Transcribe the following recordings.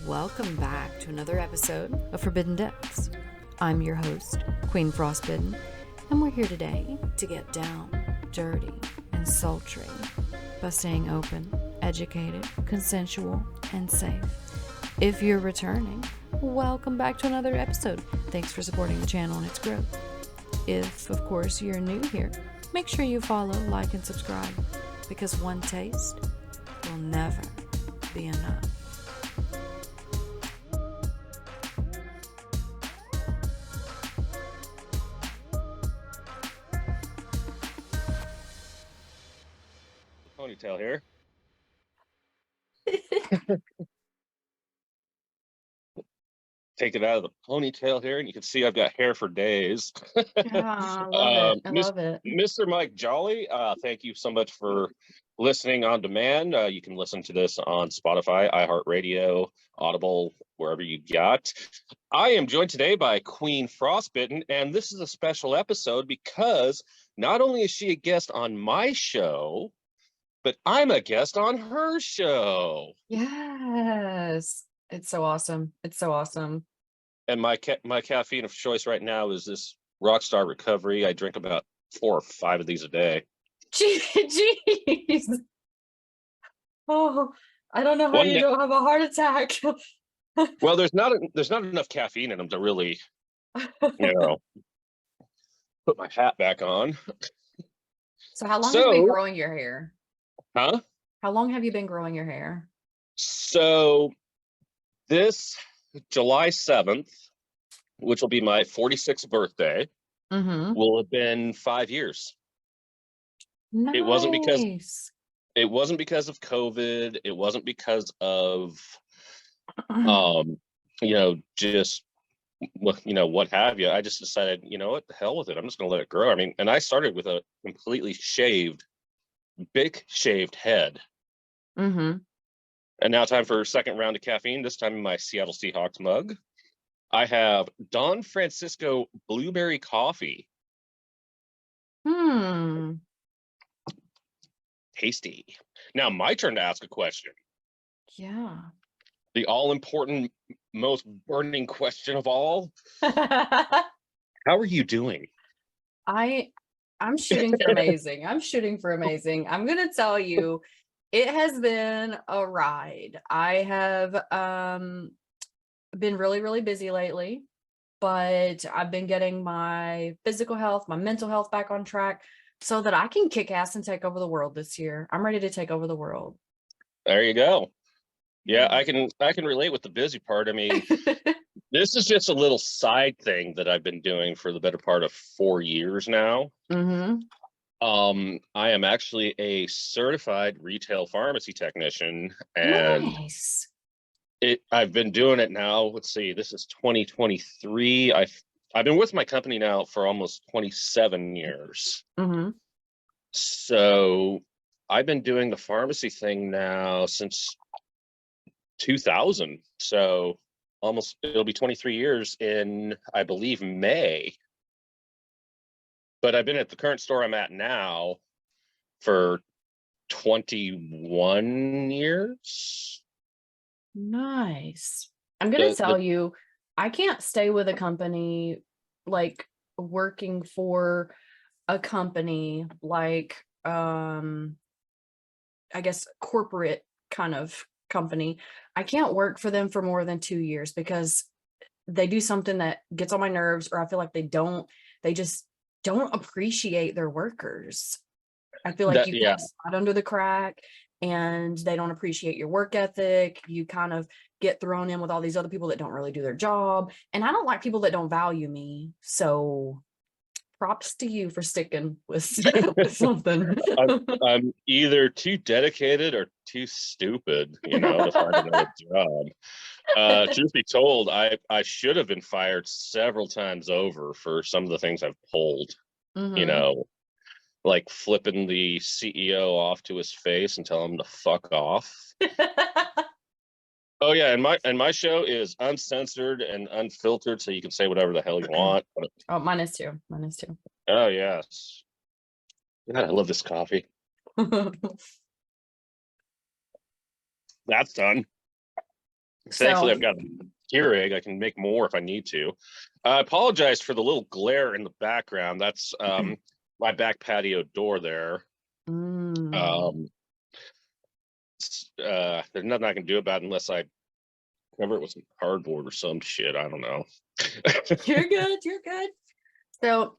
Welcome back to another episode of Forbidden Depths. I'm your host, Queen Frostbitten, and we're here today to get down, dirty, and sultry by staying open, educated, consensual, and safe. If you're returning, welcome back to another episode. Thanks for supporting the channel and its growth. If, of course, you're new here, make sure you follow, like, and subscribe, because one taste will never be enough. Ponytail here. Take it out of the ponytail here, and you can see I've got hair for days. I love it. I love it. Mr. Mike Jolly, thank you so much for listening on demand. You can listen to this on Spotify, iHeartRadio, Audible, wherever you got. I am joined today by Queen Frostbitten, and this is a special episode because not only is she a guest on my show, but I'm a guest on her show. Yes. It's so awesome. It's so awesome. And my caffeine of choice right now is this Rockstar Recovery. I drink about 4 or 5 of these a day. Jeez. Oh, I don't know how you don't have a heart attack. Well, there's not enough caffeine in them to really, put my hat back on. So how long have you been growing your hair? Huh? How long have you been growing your hair? So this July 7th, which will be my 46th birthday, will have been 5 years. Nice. It wasn't because of COVID. It wasn't because of just what have you. I just decided, what the hell with it. I'm just gonna let it grow. I mean, and I started with a completely big shaved head. And now time for a second round of caffeine, this time in my Seattle Seahawks mug. I have Don Francisco blueberry coffee. Tasty. Now my turn to ask a question. Yeah. The all-important, most burning question of all. How are you doing? I'm shooting for amazing. I'm gonna tell you, it has been a ride. I have been really, really busy lately, but I've been getting my physical health, my mental health back on track so that I can kick ass and take over the world this year. I'm ready to take over the world. There you go. Yeah, I can relate with the busy part. I mean, this is just a little side thing that I've been doing for the better part of 4 years now. I am actually a certified retail pharmacy technician, and nice. I've been doing it now. Let's see, this is 2023. I've been with my company now for almost 27 years. So I've been doing the pharmacy thing now since 2000. So it'll be 23 years in, I believe, May. But I've been at the current store I'm at now for 21 years. Nice. I'm gonna tell you, I can't stay with a company, like working for a company like I guess corporate kind of company. I can't work for them for more than 2 years because they do something that gets on my nerves, or I feel like they just don't appreciate their workers. I feel like you kind of slide under the crack and they don't appreciate your work ethic. You kind of get thrown in with all these other people that don't really do their job. And I don't like people that don't value me. So props to you for sticking with something. I'm either too dedicated or too stupid, to find another job. Truth be told, I should have been fired several times over for some of the things I've pulled, like flipping the CEO off to his face and telling him to fuck off. Oh yeah, and my show is uncensored and unfiltered, so you can say whatever the hell you want. Oh, mine is too. Oh yes. God, I love this coffee. That's done. Thankfully, So I've got a Keurig. I can make more if I need to. I apologize for the little glare in the background. That's my back patio door there. mm, Um, there's nothing I can do about it unless I cover it with some cardboard or some shit. I don't know. you're good. You're good. So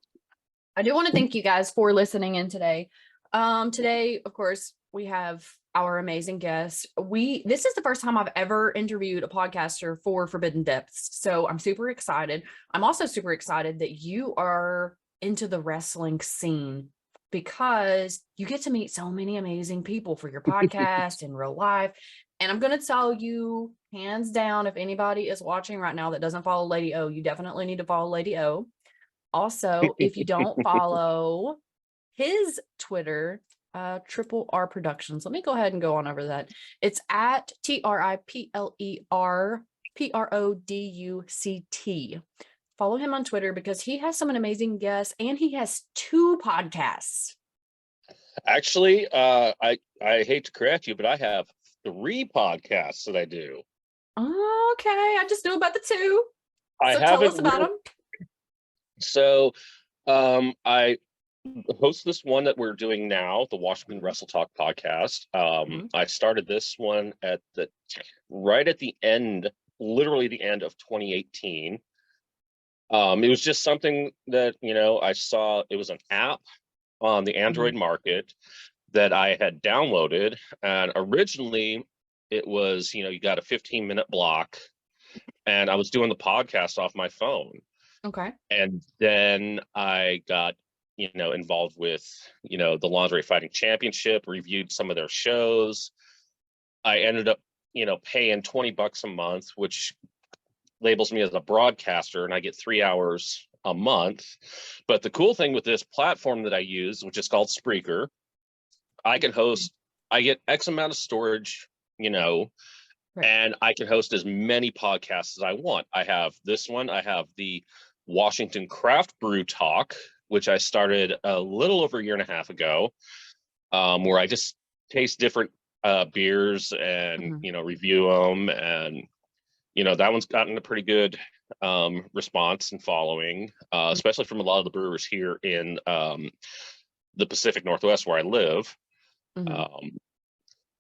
I do want to thank you guys for listening in today. Today, of course, we have our amazing guest. This is the first time I've ever interviewed a podcaster for Forbidden Depths. So I'm super excited. I'm also super excited that you are into the wrestling scene because you get to meet so many amazing people for your podcast in real life. And I'm going to tell you, hands down, if anybody is watching right now that doesn't follow Lady O, you definitely need to follow Lady O. Also, if you don't follow his Twitter, Triple R Productions, let me go ahead and go on over that. It's at TRIPLERPRODUCT. Follow him on Twitter because he has some amazing guests and he has 2 podcasts. Actually, I hate to correct you, but I have 3 podcasts that I do. Okay, I just know about the 2. I So tell us haven't about really- them. So, I host this one that we're doing now, the Washington Wrestle Talk podcast. I started this one right at the end, literally the end of 2018. It was just something that, I saw. It was an app on the Android market that I had downloaded, and originally it was, you got a 15-minute block, and I was doing the podcast off my phone. Okay. And then I got, involved with, the Lingerie Fighting Championship, reviewed some of their shows. I ended up, paying $20 a month, which labels me as a broadcaster, and I get 3 hours a month. But the cool thing with this platform that I use, which is called Spreaker, I can host, I get X amount of storage, and I can host as many podcasts as I want. I have this one, I have the Washington Craft Brew Talk, which I started a little over a year and a half ago, where I just taste different beers and review them, and that one's gotten a pretty good response and following, especially from a lot of the brewers here in the Pacific Northwest where I live.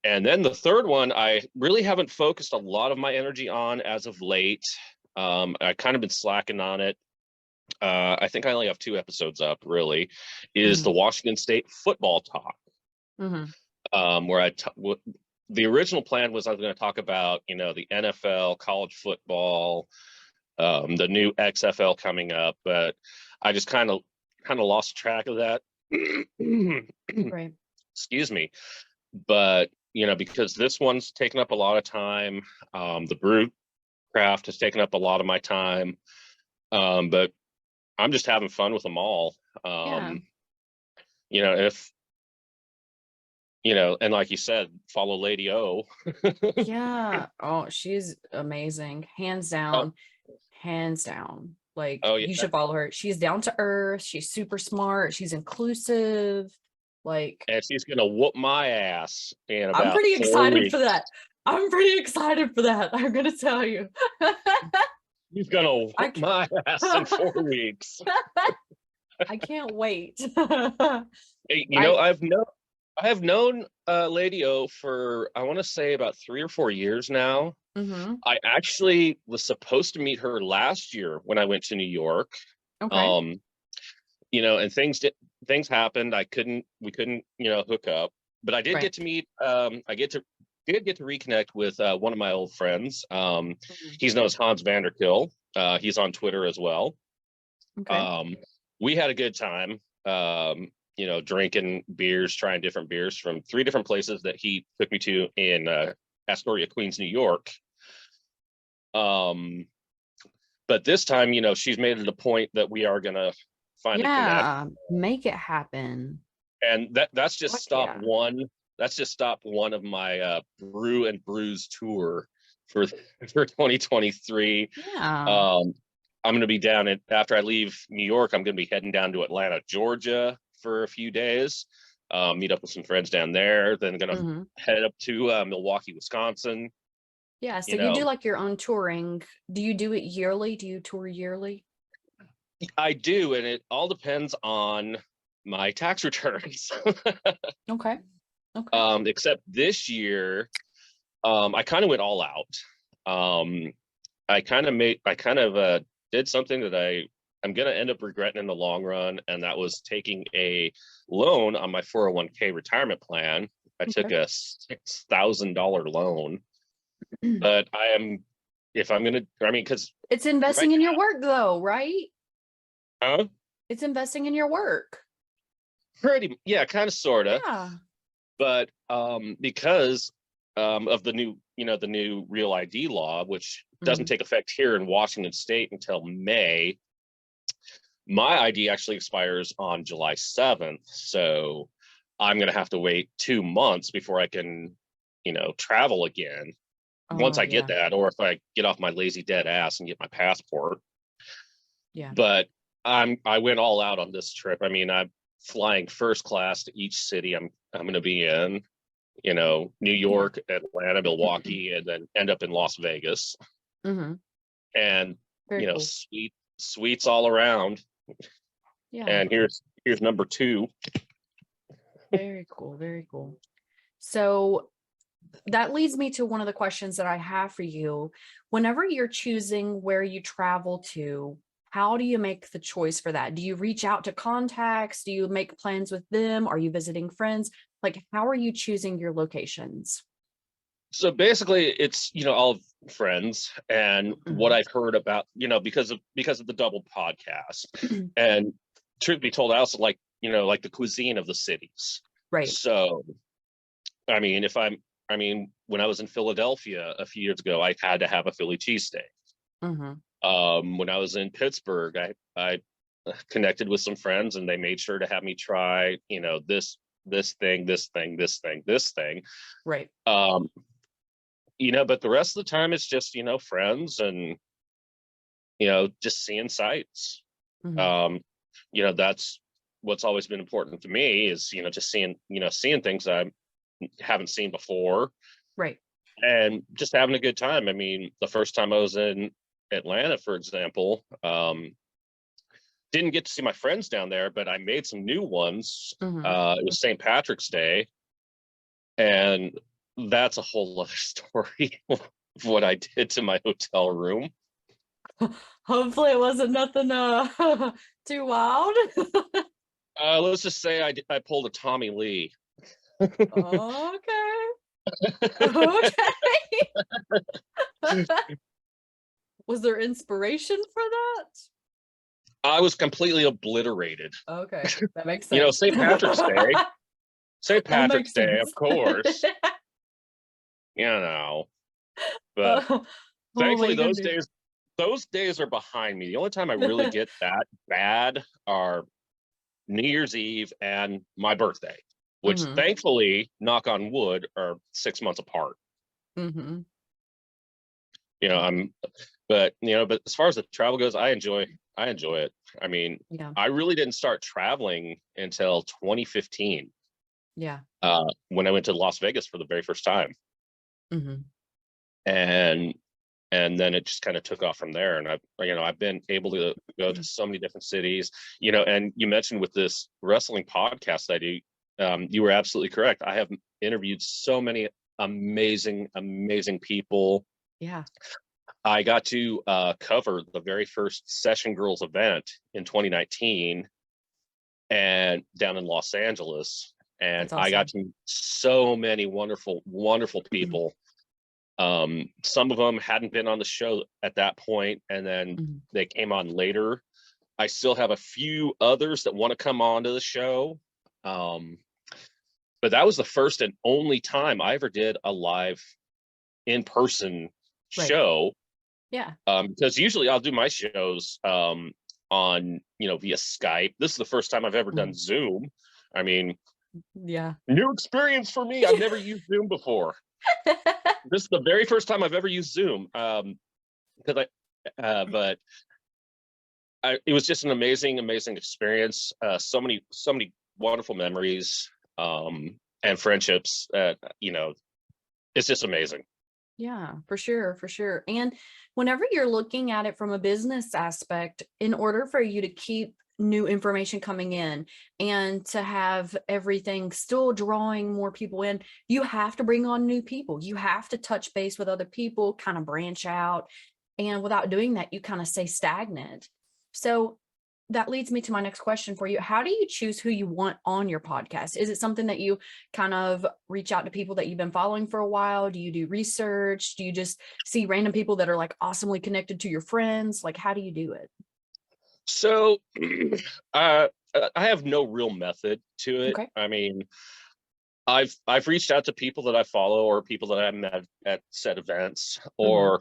And then the third one, I really haven't focused a lot of my energy on as of late. I kind of been slacking on it. I think I only have 2 episodes up, really, is the Washington State Football Talk, where the original plan was I was going to talk about, the NFL, college football, the new XFL coming up, but I just kind of lost track of that. Right. Excuse me. But, because this one's taken up a lot of time, the brew craft has taken up a lot of my time, but I'm just having fun with them all. If, and like you said, follow Lady O. Yeah. Oh, she's amazing. Hands down. Hands down. Like, you should follow her. She's down to earth. She's super smart. She's inclusive. Like, and she's gonna whoop my ass in about I'm pretty 4 excited weeks. for that. I'm pretty excited for that. I'm gonna tell you. She's gonna whoop my ass in 4 weeks. I can't wait. Hey, I have known Lady O for, I want to say, about 3 or 4 years now. I actually was supposed to meet her last year when I went to New York. Okay. And things happened. We couldn't, hook up, but I did get to meet, did get to reconnect with one of my old friends. He's known as Hans Vanderkill. He's on Twitter as well. Okay. We had a good time, drinking beers, trying different beers from 3 different places that he took me to in Astoria, Queens, New York. But this time, she's made it a point that we are gonna finally connect. Make it happen. And that's just stop one. That's just stop one of my Brew and Brews tour for 2023. Yeah. I'm going to be down after I leave New York. I'm going to be heading down to Atlanta, Georgia for a few days. Meet up with some friends down there. Then going to head up to Milwaukee, Wisconsin. Yeah. So you you do know. like your own touring. Do you do it yearly? Do you tour yearly? I do, and it all depends on my tax returns. Okay. Okay. Except this year, I kind of went all out. Um, I kind of did something that I'm gonna end up regretting in the long run, and that was taking a loan on my 401k retirement plan. I took Okay. a $6,000 loan, but I am, if I'm gonna, I mean, because It's right investing in your work though, right? now, It's investing in your work. pretty, yeah, kind of, sorta. Yeah. But because of the new, the new Real ID law, which doesn't Mhm. take effect here in Washington State until May, my ID actually expires on July 7th. So I'm going to have to wait 2 months before I can, travel again. Once Oh, I get yeah. that, or if I get off my lazy dead ass and get my passport. Yeah. But I went all out on this trip. I mean, I'm flying first class to each city I'm going to be in. New Yeah. York, Atlanta, Milwaukee, and then end up in Las Vegas. Mm-hmm. And, Very cool. sweets all around. Yeah. And here's number two. Very cool. Very cool. So that leads me to one of the questions that I have for you. Whenever you're choosing where you travel to, how do you make the choice for that? Do you reach out to contacts? Do you make plans with them? Are you visiting friends? Like, how are you choosing your locations? So basically it's, all friends and what Mhm. I've heard about, because of the double podcast. And truth be told, I also like, like the cuisine of the cities. Right. So I mean, when I was in Philadelphia a few years ago, I had to have a Philly cheesesteak. Hmm. When I was in Pittsburgh, I connected with some friends and they made sure to have me try, this thing, this thing, this thing, this thing. Right. Um, but the rest of the time it's just, friends and, just seeing sights. Hmm. Um, that's what's always been important to me is, just seeing things I haven't seen before Right. and just having a good time. I mean, the first time I was in Atlanta, for example, didn't get to see my friends down there, but I made some new ones. Hmm. It was St. Patrick's Day, and that's a whole other story of what I did to my hotel room. Hopefully it wasn't nothing too wild. Let's just say I pulled a Tommy Lee. Okay. Okay. Was there inspiration for that? I was completely obliterated. Okay, that makes sense. St. Patrick's Day. St. That Patrick's makes Day, of sense. course. You know, but Oh, thankfully my goodness. those days are behind me. The only time I really get that bad are New Year's Eve and my birthday, which Hmm. thankfully, knock on wood, are 6 months apart. Hmm. You know, I'm, but as far as the travel goes, I enjoy it. I mean, Yeah. I really didn't start traveling until 2015, Yeah. when I went to Las Vegas for the very first time, Hmm. and then it just kind of took off from there. And I've been able to go to so many different cities. And you mentioned with this wrestling podcast I do, you were absolutely correct. I have interviewed so many amazing people. Yeah. I got to cover the very first Session Girls event in 2019 and down in Los Angeles. And That's I got awesome. to meet so many wonderful people. Some of them hadn't been on the show at that point, and then Mhm. they came on later. I still have a few others that want to come on to the show. Um, but that was the first and only time I ever did a live in-person Right. show. Yeah. Because usually I'll do my shows on, via Skype. This is the first time I've ever done Mhm. Zoom. I mean, Yeah. new experience for me. I've never used Zoom before. This is the very first time I've ever used Zoom. Because but it was just an amazing experience. So many wonderful memories, and friendships. It's just amazing. Yeah, for sure, for sure. And whenever you're looking at it from a business aspect, in order for you to keep new information coming in and to have everything still drawing more people in, you have to bring on new people. You have to touch base with other people, kind of branch out. And without doing that, you kind of stay stagnant. So that leads me to my next question for you. How do you choose who you want on your podcast? Is it something that you kind of reach out to people that you've been following for a while? Do you do research? Do you just see random people that are like awesomely connected to your friends? Like, how do you do it? So I have no real method to it. Okay. I mean, I've reached out to people that I follow or people that I met at said events, Hmm. or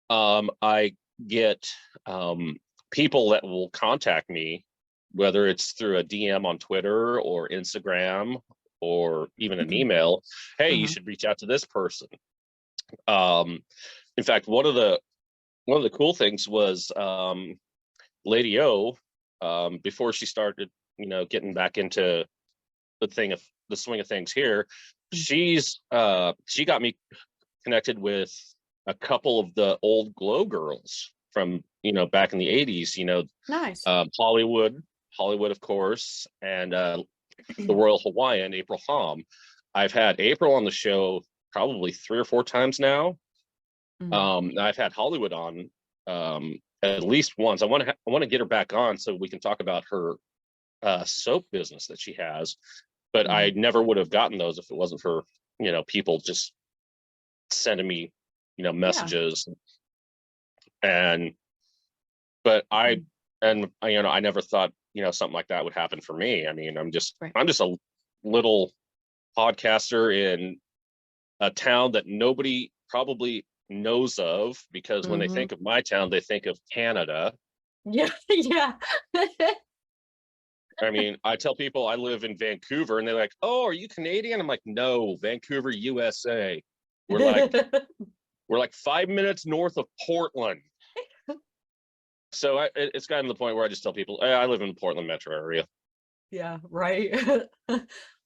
I get people that will contact me, whether it's through a DM on Twitter or Instagram or even an email. Hey, you Hmm. should reach out to this person. Um, in fact, one of the cool things was Lady O, before she started, getting back into the swing of things here. She got me connected with a couple of the old Glow girls from back in the 80s. Nice. Hollywood, of course, and the Royal Hawaiian, April Hom. I've had April on the show probably 3 or 4 times now. Hmm. I've had Hollywood on at least once. I want to get her back on so we can talk about her soap business that she has. But I Hmm. never would have gotten those if it wasn't for people just sending me Yeah. messages. And but I Mhm. and I never thought something like that would happen for me. I mean, Right. I'm just a little podcaster in a town that nobody probably knows of, because when they Hmm. think of my town, they think of Canada. Yeah. Yeah. I mean, I tell people I live in Vancouver and they're like, "Oh, are you Canadian?" I'm like, "No, Vancouver, USA." We're like we're like 5 minutes north of Portland. So it's gotten to the point where I just tell people, I live in the Portland metro area. Yeah, right.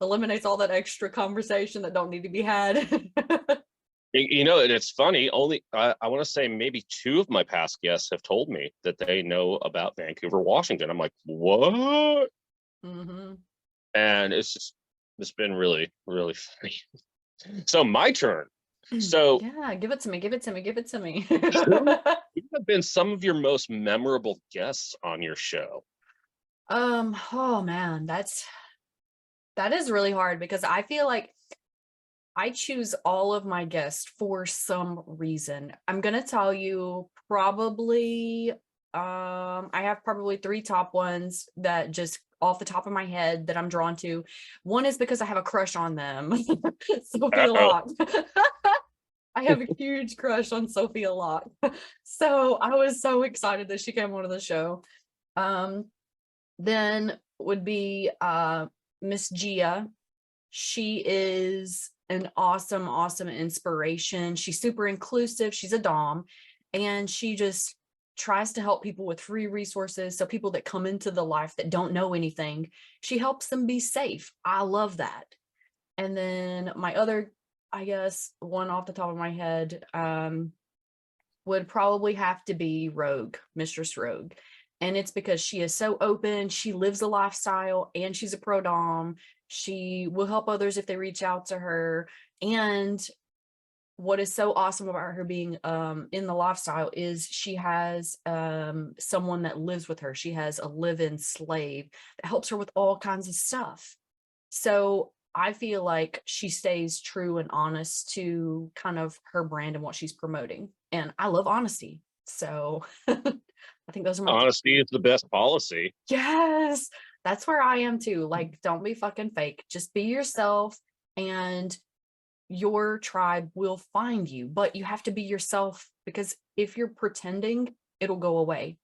Eliminates all that extra conversation that don't need to be had. And it's funny. Only I want to say maybe two of my past guests have told me that they know about Vancouver, Washington. I'm like, what? Hmm. And it's been really, really funny. So my turn. So Yeah, give it to me, give it to me, give it to me. who have been some of your most memorable guests on your show? Oh man, that is really hard because I feel like I choose all of my guests for some reason. I'm gonna tell you probably I have probably three top ones that just off the top of my head that I'm drawn to. One is because I have a crush on them. Sophia Uh-oh. Locke. I have a huge crush on Sophia Locke. So I was so excited that she came onto the show. Um, then would be Miss Gia. She is an awesome, awesome inspiration. She's super inclusive. She's a Dom, and she just tries to help people with free resources. So people that come into the life that don't know anything, she helps them be safe. I love that. And then my other, I guess, one off the top of my head, would probably have to be Rogue, Mistress Rogue. And it's because she is so open, she lives a lifestyle, and she's a pro dom. She will help others if they reach out to her. And what is so awesome about her being in the lifestyle is she has someone that lives with her. She has a live-in slave that helps her with all kinds of stuff. So I feel like she stays true and honest to kind of her brand and what she's promoting. And I love honesty. So I think those are my Honesty is the best policy. yes, that's where I am too. Like, don't be fucking fake. Just be yourself and your tribe will find you. But you have to be yourself because if you're pretending, it'll go away.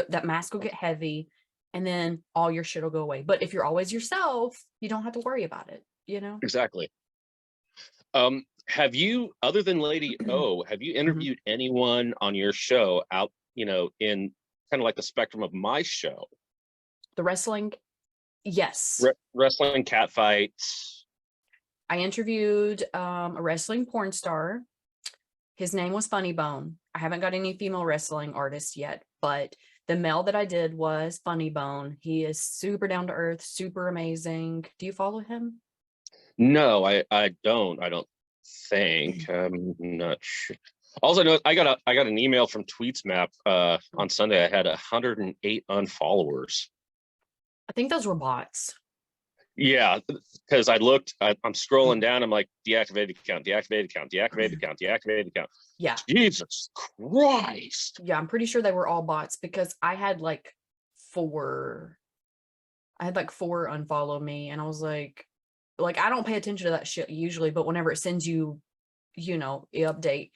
That mask will get heavy and then all your shit will go away. But if you're always yourself, you don't have to worry about it, you know? Exactly. Have you, other than Lady O, have you Mhm. interviewed anyone on your show out, in kind of like the spectrum of my show? The wrestling, yes. Wrestling, cat fights. I interviewed a wrestling porn star. His name was Funny Bone. I haven't got any female wrestling artists yet, but the male that I did was Funny Bone. He is super down to earth, super amazing. Do you follow him? No, I don't. I don't think. I'm not sure. Also, I know I got an email from TweetsMap on Sunday. I had 108 unfollowers. I think those were bots. Yeah, because I'm scrolling down. I'm like, deactivated account, deactivated account, deactivated account, deactivated account. Yeah. Jesus Christ. Yeah, I'm pretty sure they were all bots because I had like 4. I had like 4 unfollow me, and I was like I don't pay attention to that shit usually, but whenever it sends you, the update,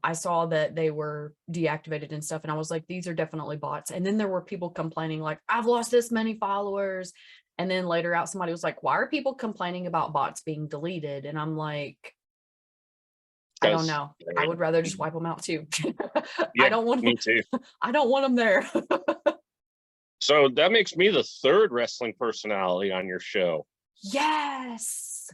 I saw that they were deactivated and stuff, and I was like, these are definitely bots. And then there were people complaining like, I've lost this many followers. And then later out, somebody was like, why are people complaining about bots being deleted? And I'm like, I don't know. I would rather just wipe them out too. Yeah, I don't want me too. I don't want them there. So that makes me the 3rd wrestling personality on your show. Yes.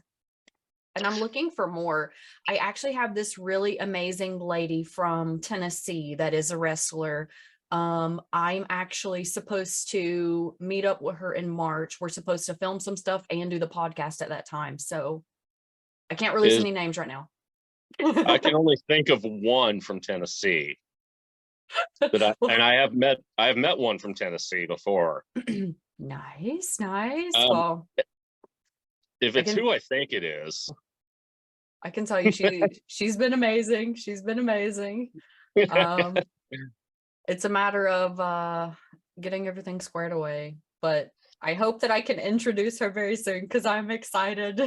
And I'm looking for more. I actually have this really amazing lady from Tennessee that is a wrestler. I'm actually supposed to meet up with her in March. We're supposed to film some stuff and do the podcast at that time. So I can't release any names right now. I can only think of one from Tennessee. I have met one from Tennessee before. Nice. Well, if it's who I think it is, I can tell you she's been amazing. It's a matter of getting everything squared away, but I hope that I can introduce her very soon because I'm excited.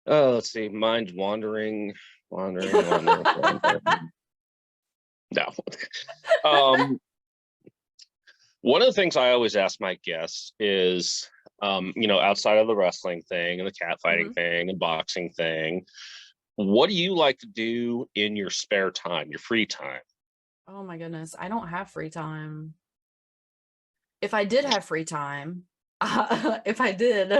Oh, let's see. Mind wandering. No. One of the things I always ask my guests is, outside of the wrestling thing and the catfighting thing and boxing thing, what do you like to do in your spare time, your free time? Oh my goodness, I don't have free time. If I did have free time, if I did,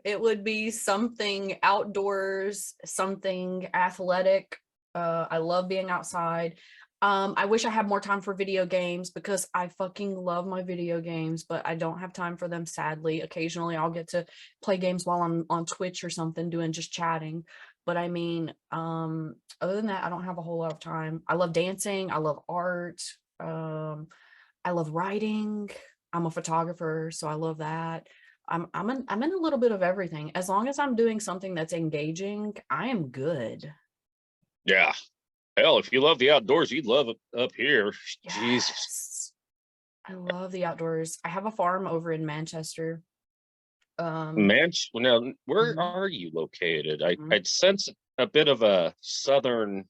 it would be something outdoors, something athletic. I love being outside. I wish I had more time for video games because I fucking love my video games, but I don't have time for them, sadly. Occasionally I'll get to play games while I'm on Twitch or something doing just chatting. But I mean, other than that, I don't have a whole lot of time. I love dancing. I love art. I love writing. I'm a photographer, so I love that. I'm in a little bit of everything. As long as I'm doing something that's engaging, I am good. Yeah. Hell, if you love the outdoors, you'd love it up here. Yes. Jesus. I love the outdoors. I have a farm over in Manchester. Now, where are you located? I'd sense a bit of a southern.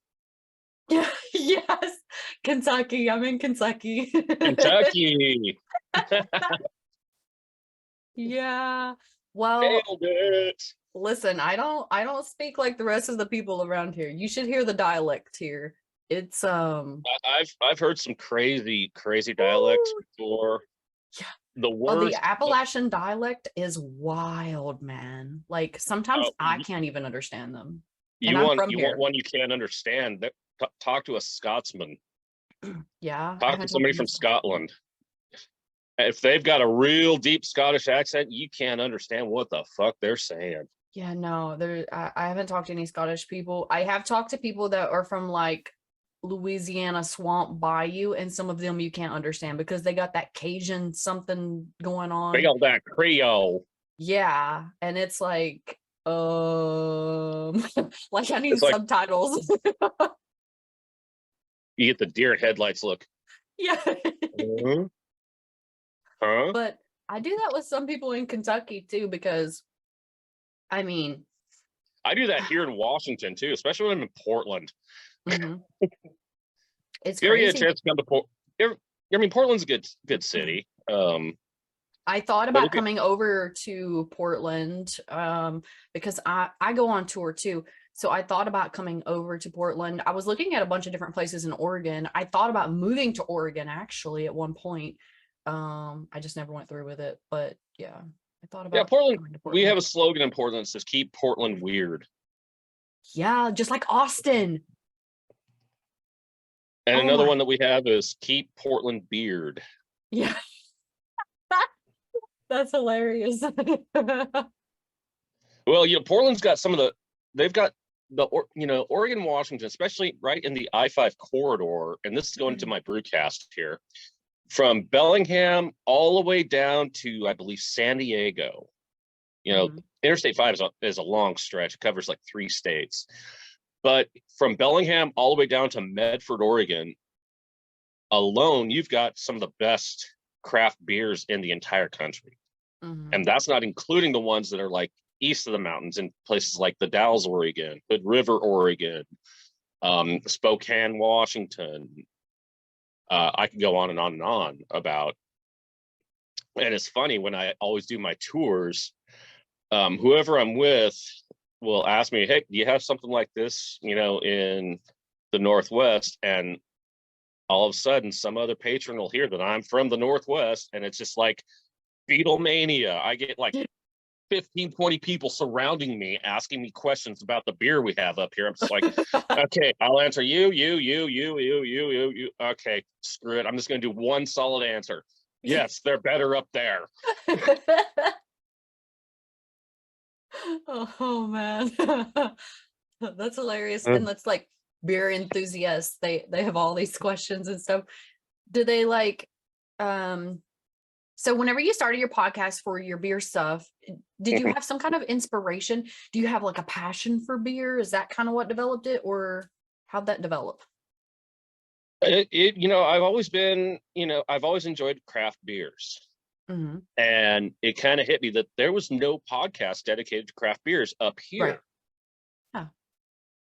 Yes, Kentucky. I'm in Kentucky. Kentucky. Yeah. Well, Nailed it. Listen, I don't speak like the rest of the people around here. You should hear the dialect here. It's I've heard some crazy dialects before. Yeah. The worst. The Appalachian dialect is wild, man. Like sometimes I can't even understand them. You want one you can't understand. Talk to a Scotsman. Yeah. Talk to somebody from Scotland. If they've got a real deep Scottish accent, you can't understand what the fuck they're saying. Yeah, no, I haven't talked to any Scottish people. I have talked to people that are from like Louisiana Swamp Bayou, and some of them you can't understand because they got that Cajun something going on. They got that Creole. Yeah, and it's like, like I need subtitles. You get the deer headlights look. Yeah. Huh? But I do that with some people in Kentucky too, because I mean, I do that here in Washington too, especially when I'm in Portland. It's you crazy. Get a chance to come to Portland. I mean, Portland's a good city. I thought about coming over to Portland because I go on tour too. So I thought about coming over to Portland. I was looking at a bunch of different places in Oregon. I thought about moving to Oregon actually at one point. I just never went through with it, but yeah, I thought Yeah, about Portland. going to We have Portland. a slogan in Portland that says "Keep Portland weird," Yeah, just like Austin. and Oh another my. one that we have is "Keep Portland beard." Yeah, that's hilarious. Well, Portland's got some of the. They've got Oregon, Washington, especially right in the I-5 corridor, and this is going to my brewcast here, from Bellingham all the way down to, I believe, San Diego. Mhm. Interstate 5 is a long stretch. It covers like 3 states. But from Bellingham all the way down to Medford, Oregon, alone, you've got some of the best craft beers in the entire country. Mhm. And that's not including the ones that are like east of the mountains in places like the Dalles, Oregon, Hood River, Oregon, Spokane, Washington. I could go on and on and on about. And it's funny when I always do my tours, whoever I'm with will ask me, "Hey, do you have something like this, in the Northwest?" And all of a sudden, some other patron will hear that I'm from the Northwest, and it's just like Beatlemania. I get like 15, 20 people surrounding me asking me questions about the beer we have up here. I'm just like, okay, I'll answer you. Okay, screw it. I'm just going to do one solid answer. Yes, they're better up there. Oh man. That's hilarious. And that's like beer enthusiasts. They have all these questions and stuff. Do they like so whenever you started your podcast for your beer stuff, did you have some kind of inspiration? Do you have like a passion for beer? Is that kind of what developed it, or how'd that develop? I've always enjoyed craft beers. Hmm. And it kind of hit me that there was no podcast dedicated to craft beers up Right. here. Yeah.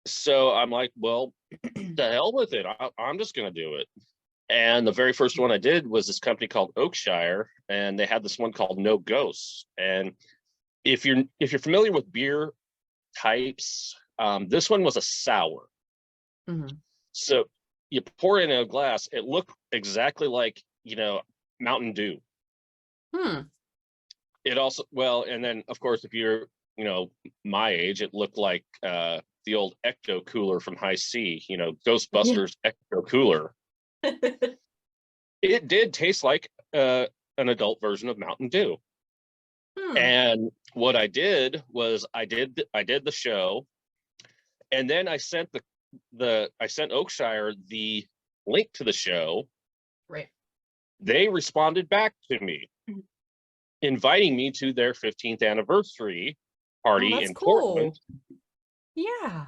So I'm like, well, the hell with it. I'm just going to do it. And the very first one I did was this company called Oakshire, and they had this one called No Ghosts. And if you're familiar with beer types, this one was a sour. Hmm. So you pour it in a glass, it looked exactly like, Mountain Dew. Hmm. It also, well, and then of course, if you're, my age, it looked like the old Ecto Cooler from High C, Yeah. Ghostbusters Ecto Cooler. It did taste like an adult version of Mountain Dew. Hmm. And what I did was I did the show, and then I sent I sent Oakshire the link to the show. Right. They responded back to me, Mhm. inviting me to their 15th anniversary Oh, party that's in Portland. cool. Yeah.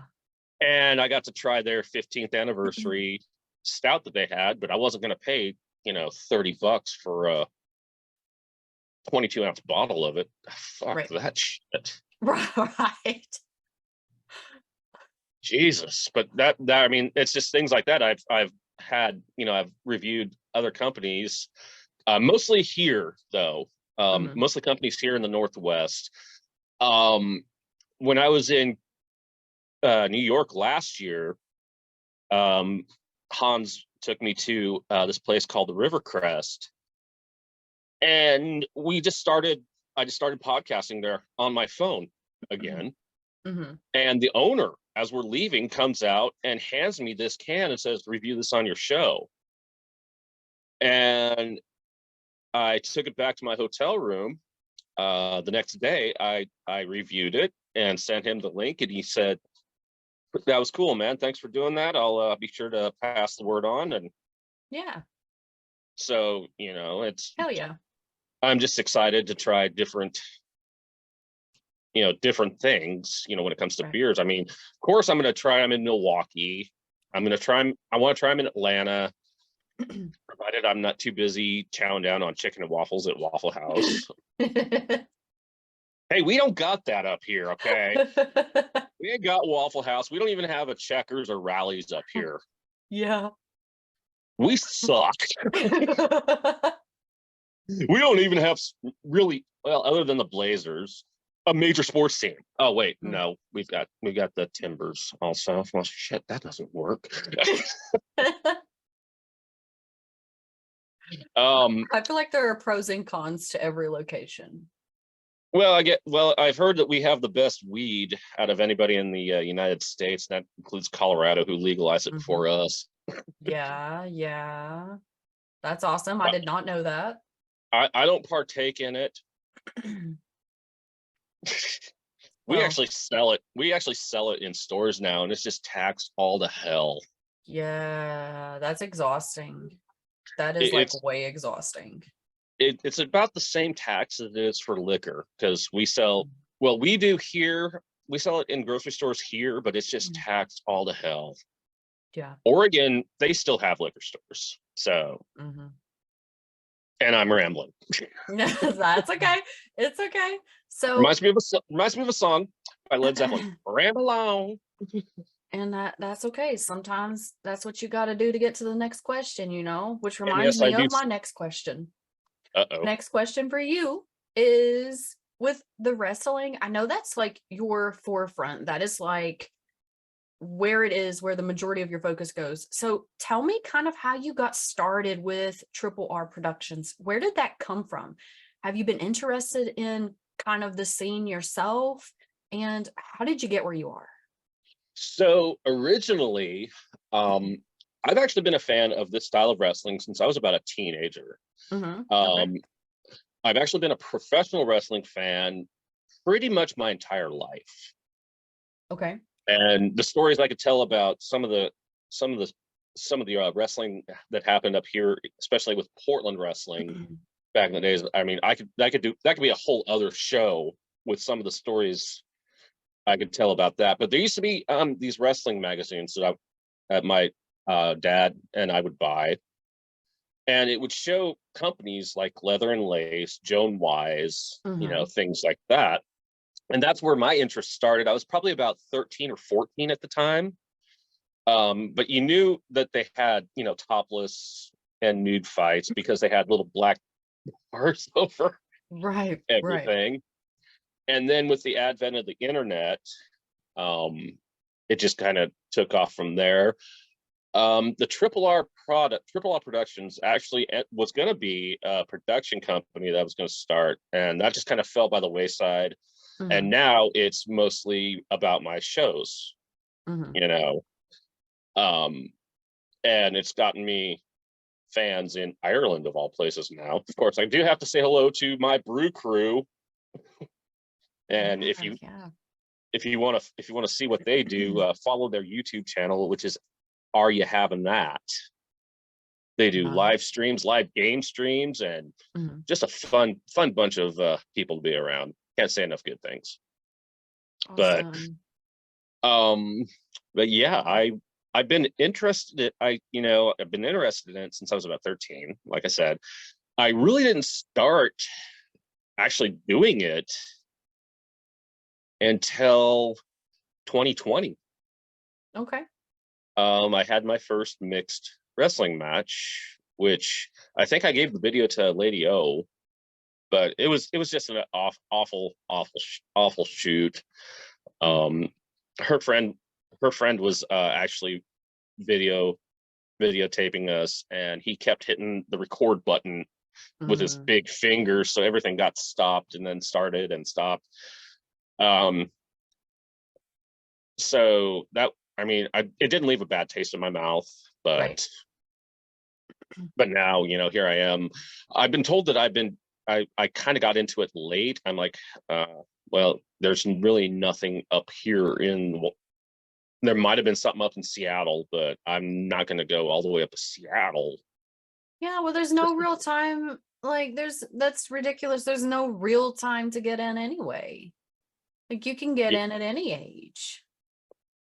And I got to try their 15th anniversary stout that they had, but I wasn't going to pay, $30 for a 22-ounce bottle of it. Fuck Right. that shit. Right. Jesus. But that I mean, it's just things like that. I've had, I've reviewed other companies, mostly here though, Mhm. mostly companies here in the Northwest. When I was in New York last year, Hans took me to this place called the Rivercrest, and I just started podcasting there on my phone again. Mhm. And the owner, as we're leaving, comes out and hands me this can and says, "Review this on your show." And I took it back to my hotel room. The next day, I reviewed it and sent him the link, and he said, "That was cool, man. Thanks for doing that. I'll be sure to pass the word on." And Yeah. so, Hell yeah. I'm just excited to try different things, when it comes to Right. beers. I mean, of course, I'm going to try them in Milwaukee. I want to try them in Atlanta, provided I'm not too busy chowing down on chicken and waffles at Waffle House. Hey, we don't got that up here, okay? We ain't got Waffle House. We don't even have a Checkers or Rallies up here. Yeah. We suck. We don't even have really, well, other than the Blazers, a major sports team. Oh wait, no, we've got the Timbers also. Well, shit, that doesn't work. I feel like there are pros and cons to every location. Well, I've heard that we have the best weed out of anybody in the United States. That includes Colorado, who legalized it Mhm. before us. Yeah, yeah. That's awesome. I did not know that. I don't partake in it. We Well, actually sell it. We actually sell it in stores now, and it's just taxed all to hell. yeah, that's exhausting. That is It, like it's way exhausting. it's about the same tax as it is for liquor because we sell. Well, we do here. We sell it in grocery stores here, but it's just Mm. taxed all to hell. Yeah. Oregon, they still have liquor stores. So, Hmm. and I'm rambling. That's okay. It's okay. So, Reminds me of a song by Led Zeppelin. Ramble on. and that's okay. Sometimes that's what you got to do to get to the next question, which And reminds yes, I me do. of my next question. Uh-oh. Next question for you is with the wrestling. I know that's like your forefront. That is like where it is where the majority of your focus goes. So tell me kind of how you got started with Triple R Productions. Where did that come from? Have you been interested in kind of the scene yourself? And how did you get where you are? So originally, I've actually been a fan of this style of wrestling since I was about a teenager. Okay. Um, I've actually been a professional wrestling fan pretty much my entire life. Okay. And the stories I could tell about some of the wrestling that happened up here, especially with Portland wrestling back in the days. I mean, that could be a whole other show with some of the stories I could tell about that. But there used to be these wrestling magazines that my dad and I would buy, and it would show companies like Leather and Lace, Joan Wise, Hmm. things like that. And that's where my interest started. I was probably about 13 or 14 at the time. But you knew that they had, topless and nude fights because they had little black bars over Right. Right. everything. And then with the advent of the internet, it just kind of took off from there. The Triple R Productions actually was going to be a production company that was going to start, and that just kind of fell by the wayside. And Hmm. now it's mostly about my shows, Hmm. you know. Um, and it's gotten me fans in Ireland of all places now. Of course, I do have to say hello to my brew crew. And Yeah. Yeah. if you want to see what they do, follow their YouTube channel, which is Are You Having That? They do live Nice. streams, live game streams, and Mhm. just a fun bunch of people to be around. Can't say enough good things. But Awesome. um, but yeah, I've been interested. I've been interested in it since I was about 13. Like I said, I really didn't start actually doing it until 2020. Okay. I had my first mixed wrestling match, which I think I gave the video to Lady O, but it was just an awful shoot. Mm. Um, her friend her friend was actually video videotaping us, and he kept hitting the record button with his Mhm. big finger, so everything got stopped and then started and stopped. Um, so that I mean, it didn't leave a bad taste in my mouth, Right. but now here I am. I've been told that I kind of got into it late. I'm like, uh, well, there's really nothing up here there might have been something up in Seattle, but I'm not going to go all the way up to Seattle. Yeah, well, there's no real time. Like, that's ridiculous. There's no real time to get in anyway. Like, you can get in at any age.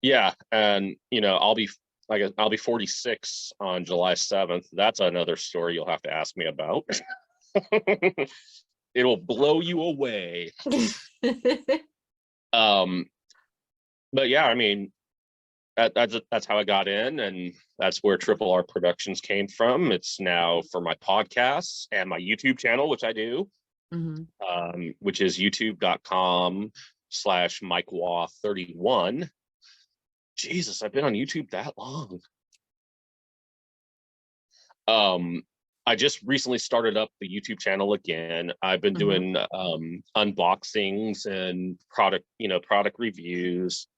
Yeah, and I'll be 46 on July 7th. That's another story you'll have to ask me about. It'll blow you away. Um, but yeah, I mean, that's how I got in, and that's where Triple R Productions came from. It's now for my podcasts and my YouTube channel, which I do, Mhm. which is youtube.com/MikeWaugh31. Jesus, I've been on YouTube that long. Um, I just recently started up the YouTube channel again. I've been Mhm. doing unboxings and product reviews.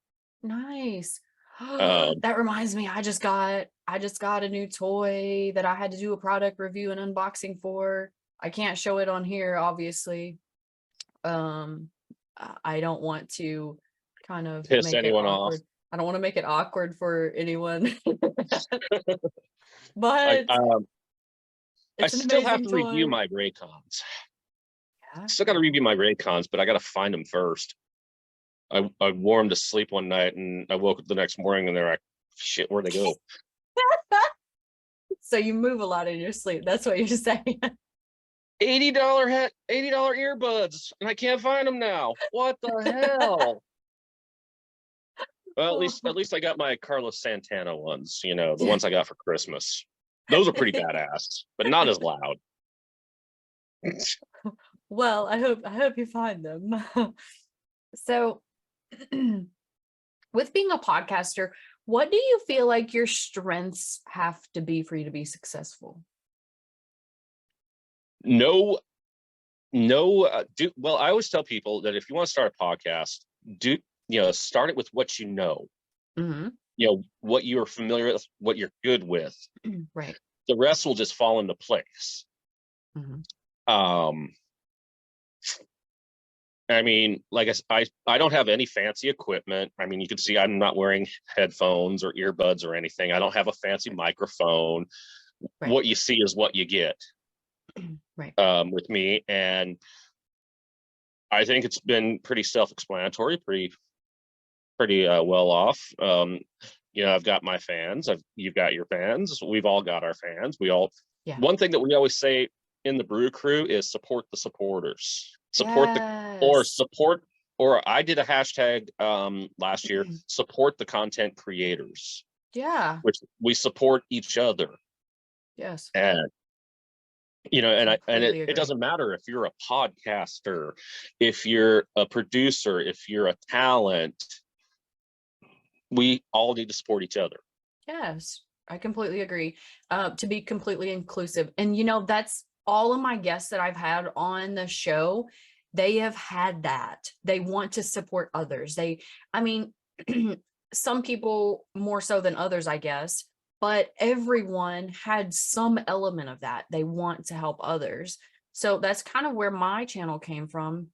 Nice. Um, That reminds me, I just got a new toy that I had to do a product review and unboxing for. I can't show it on here, obviously. Um, I don't want to kind of piss make it anyone off. awkward. I don't want to make it awkward for anyone. I But I it's an still have amazing to review toy. my Raycons. Yeah, Still got to yeah. review my Raycons, but I got to find them first. I wore them to sleep one night, and I woke up the next morning, and they're like, "Shit, where'd they go?" So you move a lot in your sleep. That's what you're saying. $80 earbuds, and I can't find them now. What the hell? Well, at least I got my Carlos Santana ones. The ones I got for Christmas. Those are pretty badass, but not as loud. Well, I hope you find them. So, with being a podcaster, what do you feel like your strengths have to be for you to be successful? No, no. Well, I always tell people that if you want to start a podcast, do start it with what you know. Mhm. What you're familiar with, what you're good with. Right. The rest will just fall into place. Mhm. Um, I mean, like I don't have any fancy equipment. I mean, you can see I'm not wearing headphones or earbuds or anything. I don't have a fancy microphone. Right. What you see is what you get Right. with me, and I think it's been pretty self-explanatory, pretty well off. I've got my fans. You've got your fans. We've all got our fans. Yeah. One thing that we always say in the Brew Crew is support the supporters. Yes. Support, or I did a hashtag last year, support the content creators, Yeah. which we support each other. Yes. And and Completely it agree. doesn't matter if you're a podcaster, if you're a producer, if you're a talent, we all need to support each other. Yes, I completely agree. To be completely inclusive. And that's all of my guests that I've had on the show. They have had that. They want to support others. I mean, some people more so than others, I guess, but everyone had some element of that. They want to help others. So that's kind of where my channel came from.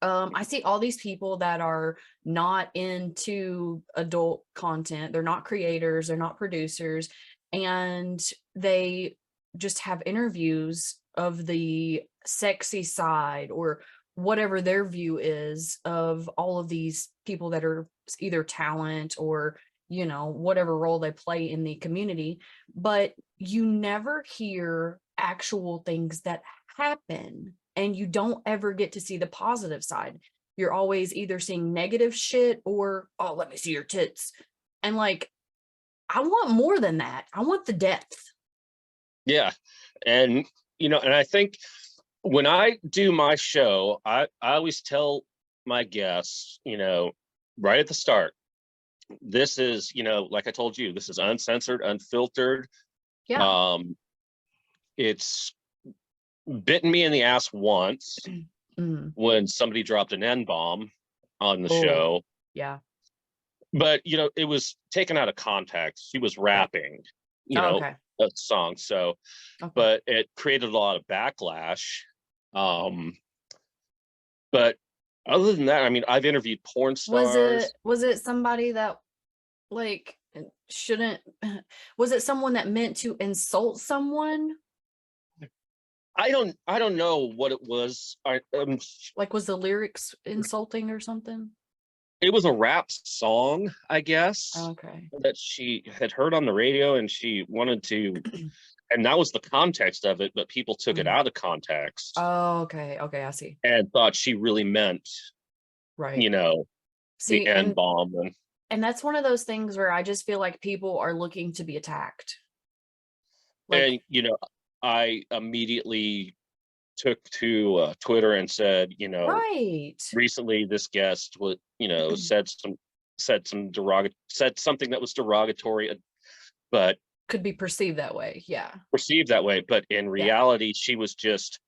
I see all these people that are not into adult content. They're not creators, they're not producers, and they just have interviews of the sexy side or whatever their view is of all of these people that are either talent or whatever role they play in the community, but you never hear actual things that happen, and you don't ever get to see the positive side. You're always either seeing negative shit or, oh, let me see your tits. And like, I want more than that. I want the depth. Yeah. And I think when I do my show, I always tell my guests, right at the start, this is, like I told you, this is uncensored, unfiltered. Yeah. Um, it's bitten me in the ass once Mm. when somebody dropped an N-bomb on the Oh, show, yeah. but it was taken out of context. She was Right. rapping, Oh, okay. a song. So, Okay. but it created a lot of backlash. Um, but other than that, I mean, I've interviewed porn Was it stars. was it somebody that like shouldn't was it someone that meant to insult someone? I don't know what it was. Like, was the lyrics insulting or something? It was a rap song, I guess, Okay. that she had heard on the radio, and she wanted to, and that was the context of it, but people took it Mhm. out of context Oh, okay. Okay, I see. and thought she really meant, Right. you know, the See, N and bomb. and that's one of those things where I just feel like people are looking to be attacked. And, Like, I immediately took to Twitter and said, right. recently this guest would, said something that was derogatory, but Could be perceived that way. Yeah. perceived that way, but in Yeah. reality, she was just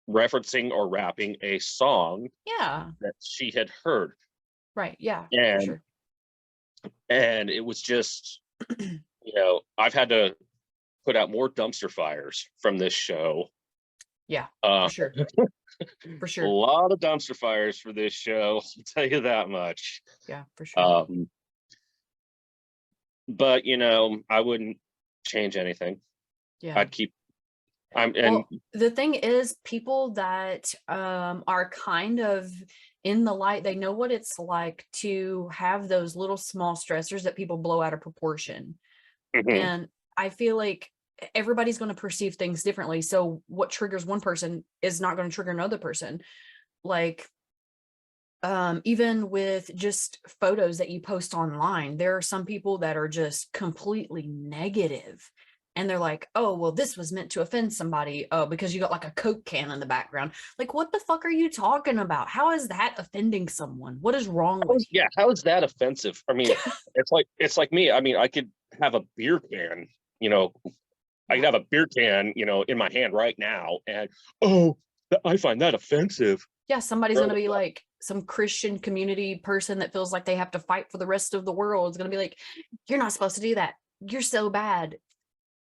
referencing or rapping a song Yeah. that she had heard. Right. Yeah, for And sure. it was just, I've had to put out more dumpster fires from this show. Yeah, Uh, for sure. For a sure. lot of dumpster fires for this show, I'll tell you that much. Yeah, for sure. Um, but I wouldn't change anything. Yeah. I'd keep. I'm and Well, the thing is, people that are kind of in the light, they know what it's like to have those little small stressors that people blow out of proportion. Mhm. And I feel like everybody's going to perceive things differently. So what triggers one person is not going to trigger another person. Like, even with just photos that you post online, there are some people that are just completely negative, and they're like, oh well, this was meant to offend somebody, oh, because you got like a Coke can in the background. Like, what the fuck are you talking about? How is that offending someone? What is wrong with you? How is that offensive? I mean, it's like me. I mean, I could have a beer can, I could Yeah. have a beer can, in my hand right now, and oh, I find that offensive. Yeah, somebody's Grow going to the be fuck. like, some Christian community person that feels like they have to fight for the rest of the world is going to be like, you're not supposed to do that, you're so bad.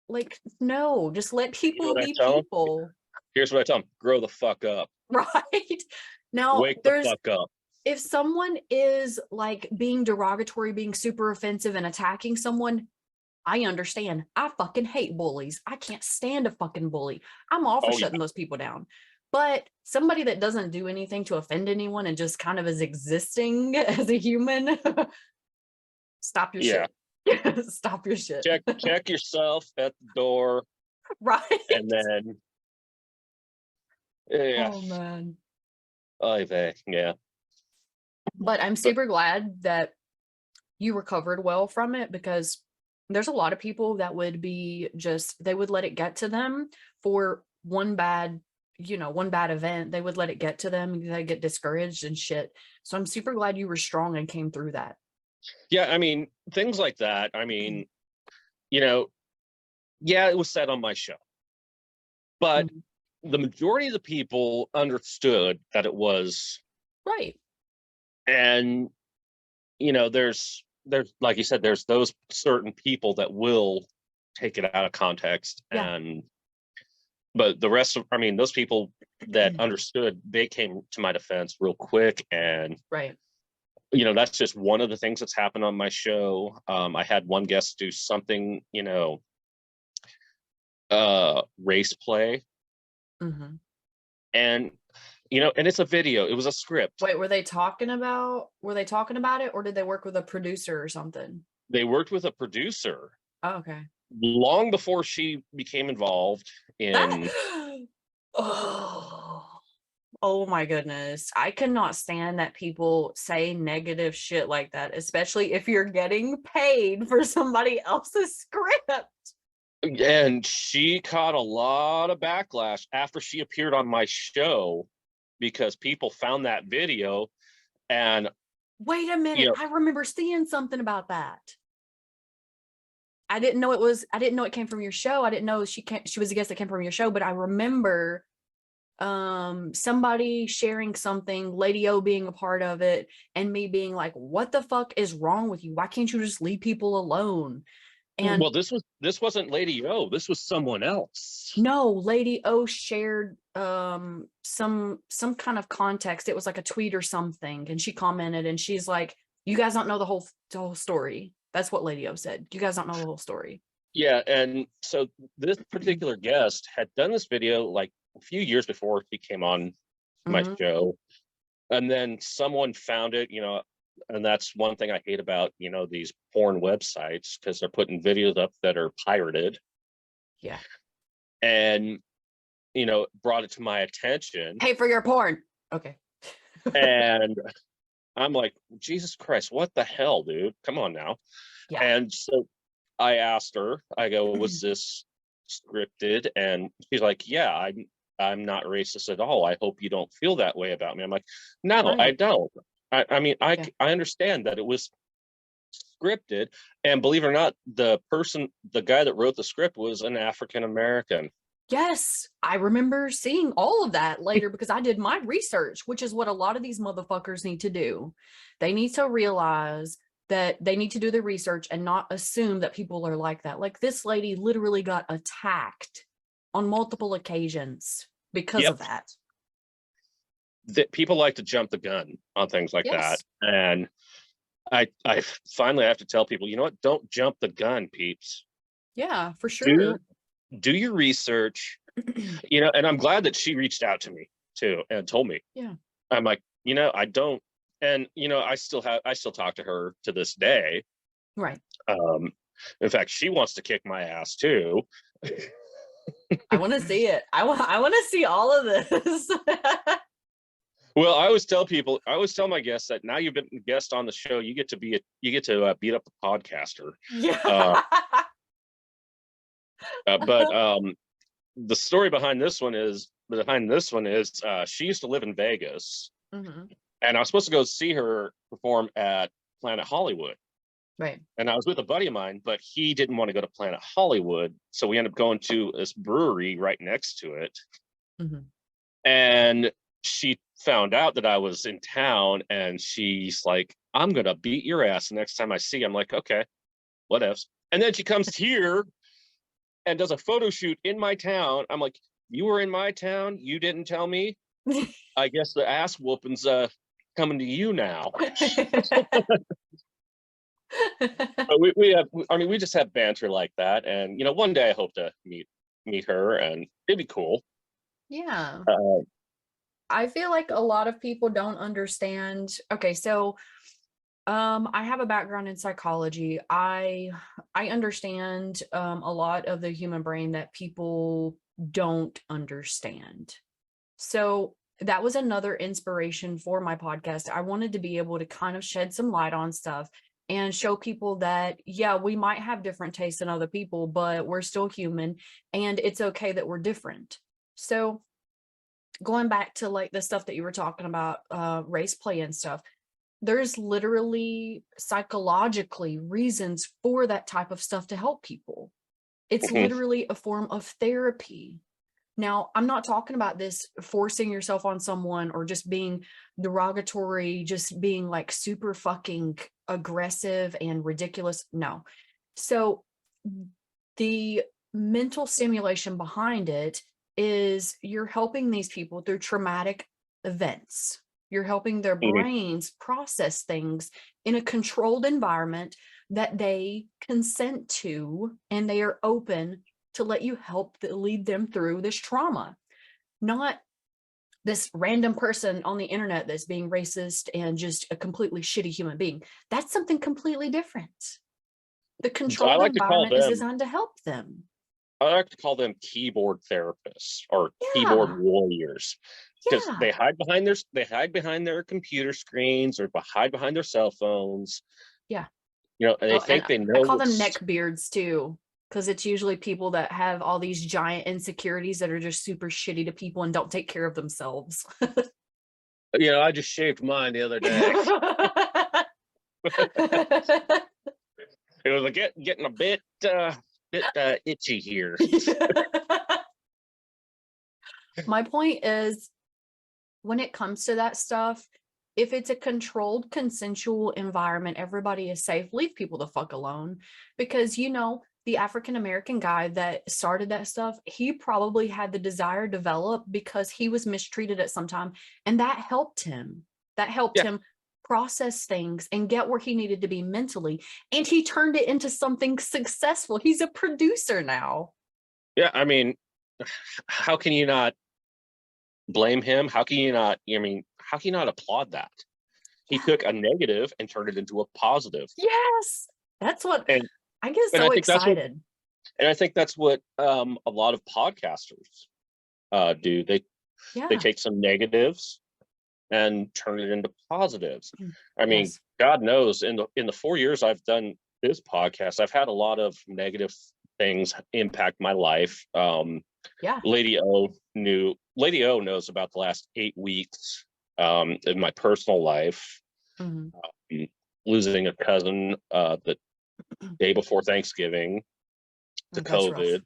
Like, no, just let You know people what I be tell them? people. Here's what I tell them: grow the fuck up, Right. Now, wake the fuck up. if someone is like being derogatory, being super offensive and attacking someone, I understand. I fucking hate bullies. I can't stand a fucking bully. I'm all for Oh yeah, shutting those people down. But somebody that doesn't do anything to offend anyone and just kind of is existing as a human, stop your yeah. shit. Stop your shit. Check yourself at the door, Right. and then yeah, Oh man. yeah. But I'm But super glad that you recovered well from it, because there's a lot of people that would be just, they would let it get to them for one bad event. They would let it get to them. They get discouraged and shit. So I'm super glad you were strong and came through that. yeah, I mean, things like that. I mean, you know, yeah, it was said on my show, but Mhm. the majority of the people understood that it was. Right. And there's like you said, there's those certain people that will take it out of context, Yeah. but the rest of, I mean, those people that understood, they came to my defense real quick. And Right. that's just one of the things that's happened on my show. I had one guest do something, race play, Hmm. and and it's a video, it was a script. Wait, were they talking about it, or did they work with a producer or something? They worked with a producer Oh, okay. long before she became involved That in. oh. Oh my goodness. I cannot stand that people say negative shit like that, especially if you're getting paid for somebody else's script. And she caught a lot of backlash after she appeared on my show, because people found that video. And Wait a you minute. know I remember seeing something about that. I didn't know it came from your show. I didn't know she was a guest that came from your show, but I remember somebody sharing something, Lady O being a part of it, and me being like, what the fuck is wrong with you? Why can't you just leave people alone? And well, this wasn't Lady O, this was someone else. no, Lady O shared some kind of context. It was like a tweet or something, and she commented and she's like, you guys don't know the whole story. That's what Lady O said. You guys don't know the whole story. Yeah, and so this particular guest had done this video like a few years before he came on my Hmm. show, and then someone found it, and that's one thing I hate about these porn websites, because they're putting videos up that are pirated. Yeah. And brought it to my attention, Pay for your porn. Okay. and I'm like, Jesus Christ, what the hell, dude? Come on now. Yeah. And so I asked her, I go, was this scripted? And she's like, yeah, I'm not racist at all. I hope you don't feel that way about me. I'm like, no, I Right. don't. I mean, Yeah. I understand that it was scripted. And believe it or not, the guy that wrote the script was an African American. Yes, I remember seeing all of that later because I did my research, which is what a lot of these motherfuckers need to do. They need to realize that they need to do the research and not assume that people are like that. Like this lady literally got attacked on multiple occasions because of that. That people like to jump the gun on things like that. Yes. And I finally have to tell people, you know what? Don't jump the gun, peeps. Yeah, for sure. Do your research, you know, and I'm glad that she reached out to me too and told me. Yeah. I'm like, you know, I don't, and you know, I still talk to her to this day. Right. In fact, she wants to kick my ass too. I want to see it. I want to see all of this. Well, I always tell my guests that now you've been a guest on the show, you get to beat up the podcaster. Yeah. But the story behind this one is she used to live in Vegas, and I was supposed to go see her perform at Planet Hollywood. Right. And I was with a buddy of mine, but he didn't want to go to Planet Hollywood, so we ended up going to this brewery right next to it. And she found out that I was in town, and she's like, "I'm gonna beat your ass the next time I see you." I'm like, "Okay, whatevs." And then she comes here and does a photo shoot in my town. I'm like, "You were in my town? You didn't tell me? I guess the ass whooping's coming to you now." But we just have banter like that, and you know, one day I hope to meet her, and it'd be cool. Yeah. I feel like a lot of people don't understand. Okay, so I have a background in psychology. I understand a lot of the human brain that people don't understand. So that was another inspiration for my podcast. I wanted to be able to kind of shed some light on stuff and show people that, yeah, we might have different tastes than other people, but we're still human and it's okay that we're different. So going back to like the stuff that you were talking about, race play and stuff, there's literally psychologically reasons for that type of stuff to help people. It's literally a form of therapy. Now, I'm not talking about this forcing yourself on someone or just being derogatory, just being like super fucking aggressive and ridiculous. No. So the mental stimulation behind it is you're helping these people through traumatic events. You're helping their brains process things in a controlled environment that they consent to, and they are open to let you help lead them through this trauma. Not this random person on the internet that's being racist and just a completely shitty human being. That's something completely different. The controlled environment is designed to help them. I like to call them keyboard therapists or keyboard warriors, because they hide behind their computer screens or hide behind their cell phones. Yeah. You know, and they think they know. I call them neck beards too, because it's usually people that have all these giant insecurities that are just super shitty to people and don't take care of themselves. You know, I just shaved mine the other day. It was like getting a bit itchy here. My point is, when it comes to that stuff, if it's a controlled, consensual environment, everybody is safe. Leave people the fuck alone. Because, you know, the African-American guy that started that stuff, he probably had the desire develop because he was mistreated at some time. And that helped him. That helped him process things and get where he needed to be mentally. And he turned it into something successful. He's a producer now. Yeah, I mean, how can you not blame him? How can you not applaud that? He took a negative and turned it into a positive. Yes, that's what, and I get so excited. I think that's what a lot of podcasters do. They take some negatives and turn it into positives. I mean, God knows, in the 4 years I've done this podcast, I've had a lot of negative things impact my life. Lady O knows about the last 8 weeks in my personal life. losing a cousin the day before Thanksgiving to That's rough. COVID,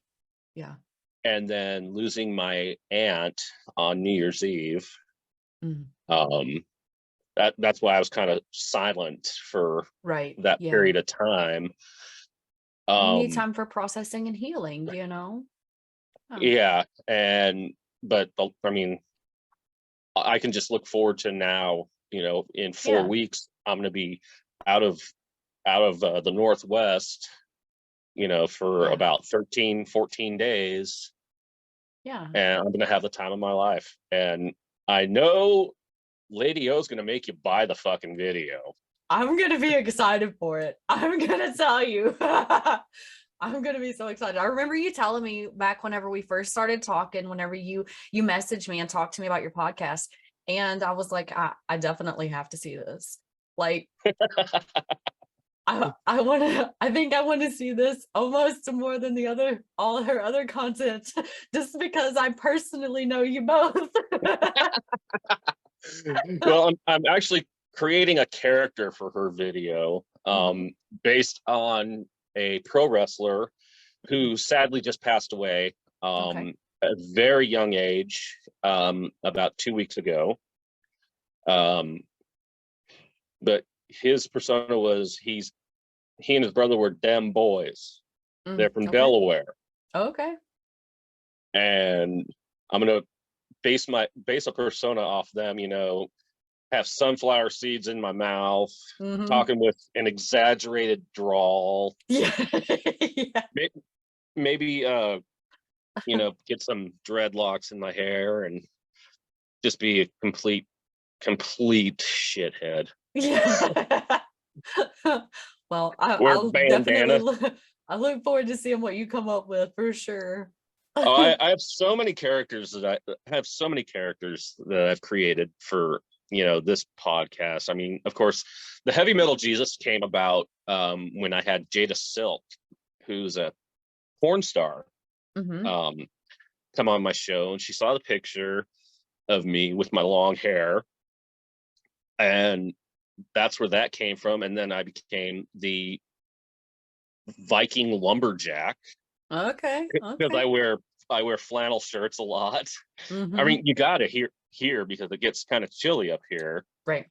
Yeah. and then losing my aunt on New Year's Eve. Mhm. That's why I was kind of silent for Right. that Yeah. period of time. You need time for processing and healing, you know? Yeah, but I mean, I can just look forward to now. In 4 weeks, I'm going to be out of the Northwest. For Yeah. about 13, 14 days, Yeah. and I'm going to have the time of my life. And I know Lady O is going to make you buy the fucking video. I'm going to be excited for it. I'm going to tell you. I'm going to be so excited. I remember you telling me back whenever we first started talking, whenever you messaged me and talked to me about your podcast. And I was like, I definitely have to see this. Like, I think I want to see this almost more than all her other content, just because I personally know you both. Well, I'm actually creating a character for her video, based on a pro wrestler who sadly just passed away Okay. at a very young age, about 2 weeks ago. But his persona was he and his brother were dem boys. They're from Okay. Delaware, Okay. and I'm gonna base a persona off them. Have sunflower seeds in my mouth, talking with an exaggerated drawl. Yeah. Maybe get some dreadlocks in my hair and just be a complete shithead. Yeah. Well, Wear I'll definitely bandana. I look forward to seeing what you come up with for sure. Oh, I have so many characters that I've created for this podcast. I mean, of course, the Heavy Metal Jesus came about when I had Jada Silk, who's a porn star, come on my show, and she saw the picture of me with my long hair, and that's where that came from. And then I became the Viking lumberjack. Okay. Because I wear flannel shirts a lot. I mean, you gotta here because it gets kind of chilly up here. Right.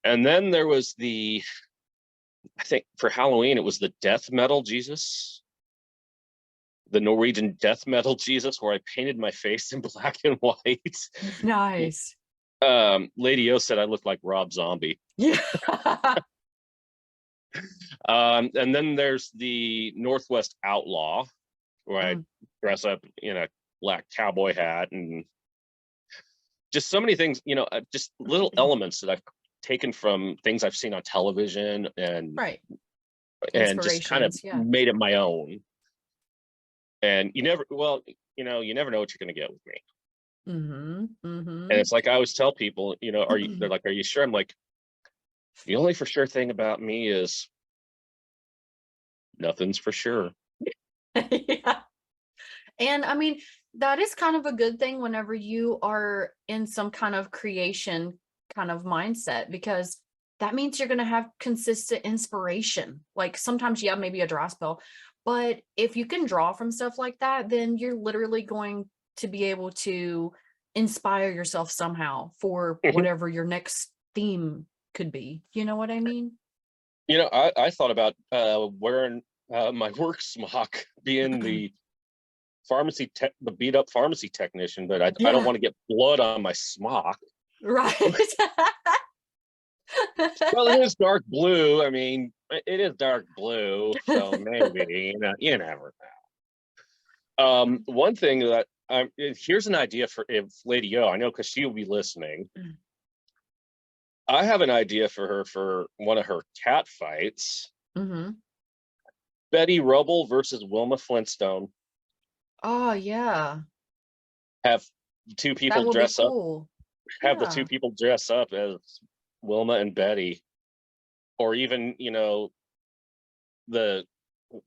And then there was I think for Halloween it was the death metal Jesus, the Norwegian death metal Jesus, where I painted my face in black and white. Nice. Lady O said I looked like Rob Zombie. Yeah. And then there's the Northwest Outlaw, where I dress up in a black cowboy hat, and just so many things, just little elements that I've taken from things I've seen on television and just kind of made it my own. And you never know what you're going to get with me. And it's like I always tell people, they're like, are you sure? I'm like, the only for sure thing about me is nothing's for sure. Yeah. And I mean, that is kind of a good thing whenever you are in some kind of creation kind of mindset, because that means you're going to have consistent inspiration. Like sometimes you have maybe a dry spell, but if you can draw from stuff like that, then you're literally going to be able to inspire yourself somehow for whatever your next theme could be. You know what I mean? I thought about wearing my work smock, being the beat up pharmacy technician, but I don't want to get blood on my smock. Right. Well, it is dark blue. I mean, it is dark blue, so maybe you never know. One thing that here's an idea for if Lady O, I know because she will be listening. I have an idea for her for one of her cat fights. Betty Rubble versus Wilma Flintstone. Oh yeah. Have two people dress up. Have the two people dress up as Wilma and Betty, or even the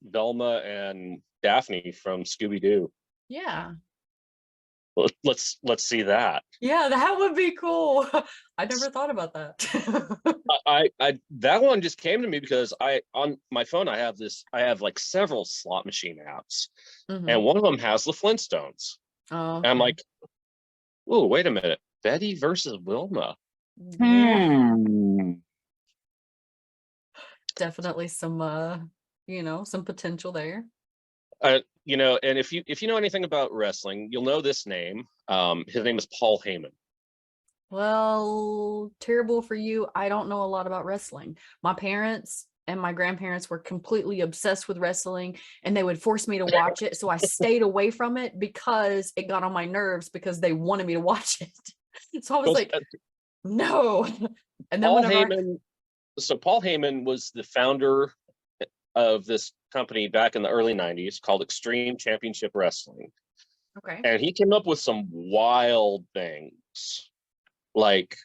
Velma and Daphne from Scooby-Doo. Yeah. Let's see that. Yeah, that would be cool. I never thought about that. I that one just came to me because I on my phone I have like several slot machine apps, Hmm. and one of them has the Flintstones. Oh, And I'm okay. like, oh, wait a minute, Betty versus Wilma. Yeah, Hmm. definitely some some potential there. And if you know anything about wrestling, you'll know this name. His name is Paul Heyman. Well, terrible for you. I don't know a lot about wrestling. My parents and my grandparents were completely obsessed with wrestling and they would force me to watch it. So I stayed away from it because it got on my nerves because they wanted me to watch it. So I was Well, like, no. And then Paul whenever I, Heyman. So Paul Heyman was the founder of this company back in the early '90s called Extreme Championship Wrestling, okay. and he came up with some wild things, like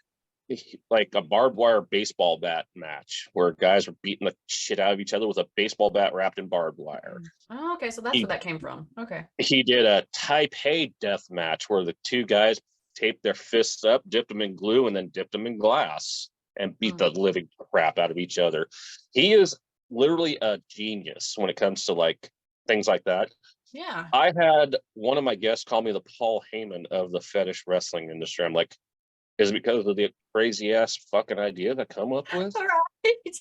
a barbed wire baseball bat match where guys were beating the shit out of each other with a baseball bat wrapped in barbed wire. Oh, okay. So that's where He that came from. Okay. he did a Taipei death match where the two guys taped their fists up, dipped them in glue, and then dipped them in glass and beat Mm. the living crap out of each other. He is literally a genius when it comes to like things like that. Yeah. I had one of my guests call me the Paul Heyman of the fetish wrestling industry. I'm like, is it because of the crazy ass fucking idea that come up with? All right.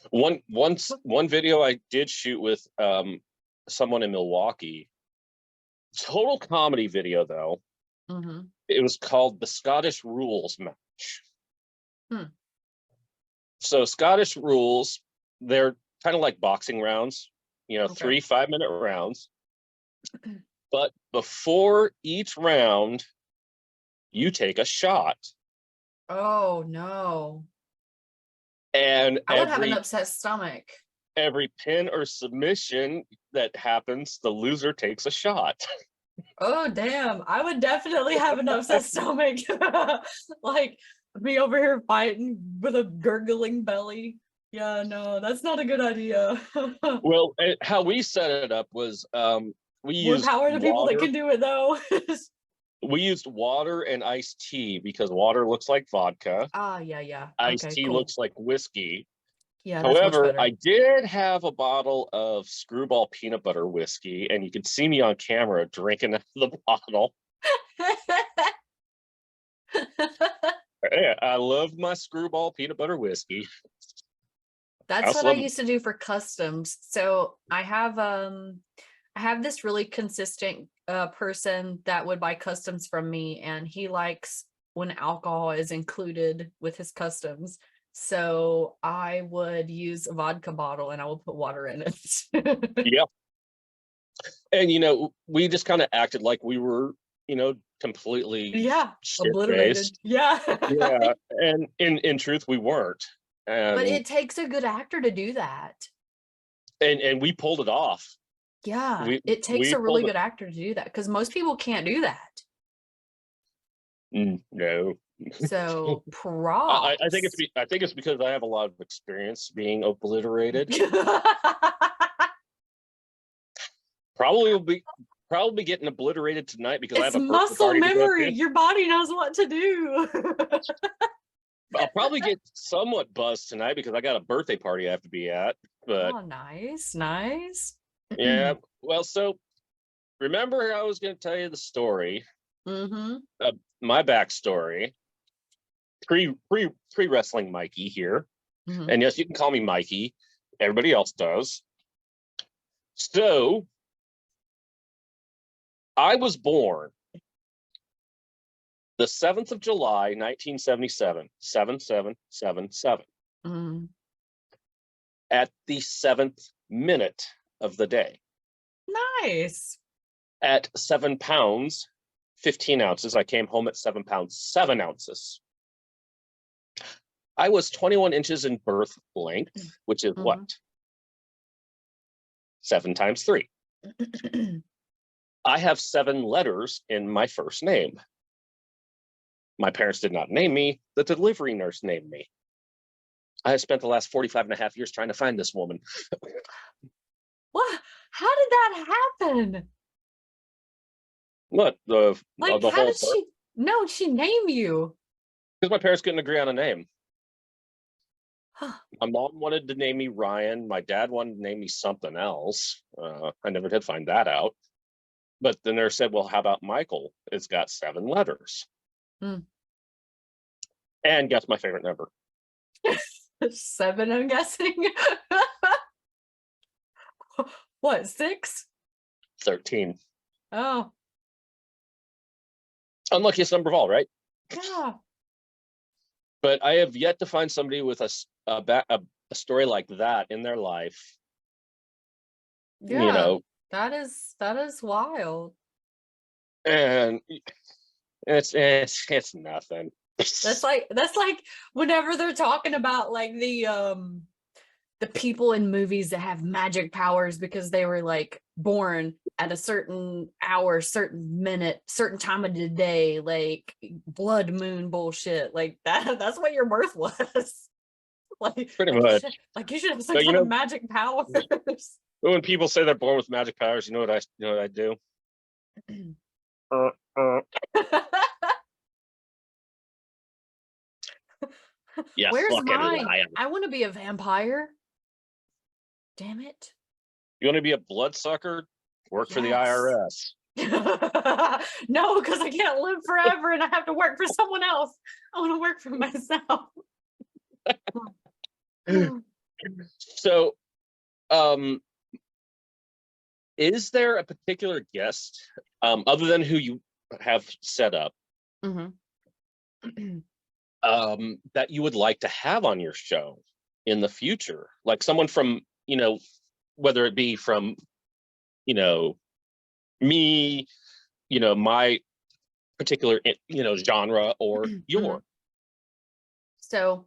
One video I did shoot with someone in Milwaukee. Total comedy video though. Hmm. It was called the Scottish Rules match. Hmm. So Scottish Rules, they're kind of like boxing rounds, Okay. 3 5-minute rounds. But before each round, you take a shot. Oh no. And I would have an upset stomach. every pin or submission that happens, the loser takes a shot. Oh damn. I would definitely have an upset stomach. Like me over here fighting with a gurgling belly. Yeah, no, that's not a good idea. Well, how we set it up was we More used power to people that water. can do it though. We used water and iced tea because water looks like vodka. Ah, yeah, yeah. Iced Okay, tea cool. looks like whiskey. Yeah, that's much However, better. I did have a bottle of Screwball peanut butter whiskey, and you could see me on camera drinking out of the bottle. Yeah, I love my Screwball peanut butter whiskey. I That's what also I love. used to do for customs. So I have this really consistent person that would buy customs from me, and he likes when alcohol is included with his customs. So I would use a vodka bottle and I would put water in it. Yeah, and we just kind of acted like we were, completely Yeah, shit obliterated. faced. Yeah. Yeah, and in truth, we weren't. But And it takes a good actor to do that. and we pulled it off. Yeah, We it takes we a really pulled it. good actor to do that because most people can't do that. No. So I think props. I think it's because I have a lot of experience being obliterated. Probably will be probably getting obliterated tonight because I It's have a birthday muscle party to go memory. to. Your body knows what to do. I'll probably get somewhat buzzed tonight because I got a birthday party I have to be at. But Oh, nice, nice. yeah, well, so remember I was going to tell you the story, Mm-hmm. my backstory, pre wrestling Mikey here, Mm-hmm. and yes, you can call me Mikey. Everybody else does. So I was born the 7th of July, 1977, 7777, Mm-hmm. at the 7th minute of the day, Nice. at 7 pounds, 15 ounces. I came home at 7 pounds, 7 ounces. I was 21 inches in birth length, which is what? Mm-hmm. 7 times 3. I have 7 letters in my first name. My parents did not name me. The delivery nurse named me. I have spent the last 45 and a half years trying to find this woman. What? How did that happen? What? Like, The how whole did she? No, she name you. because my parents couldn't agree on a name. My mom wanted to name me Ryan. My dad wanted to name me something else. I never did find that out. But the nurse said, well, how about Michael? It's got 7 letters. Mm. And guess my favorite number. 7, I'm guessing. What, 6? 13. Oh, Unluckiest number of all, right? yeah. But I have yet to find somebody with a story like that in their life. You Yeah, know, that is wild. and it's nothing. That's like whenever they're talking about like the people in movies that have magic powers because they were like born at a certain hour, certain minute, certain time of the day, like blood moon bullshit. Like that's what your birth was. Pretty much. You should have some But kind of magic powers. when people say they're born with magic powers, you know what I do? Yes, Where's fucking mine? lion. I want to be a vampire. Damn it. You want to be a bloodsucker? Work for the Yes. IRS. No, because I can't live forever and I have to work for someone else. I want to work for myself. So, is there a particular guest, other than who you have set up, Mm-hmm. that you would like to have on your show in the future? Like someone from, whether it be from, me, my particular, genre, or your. So,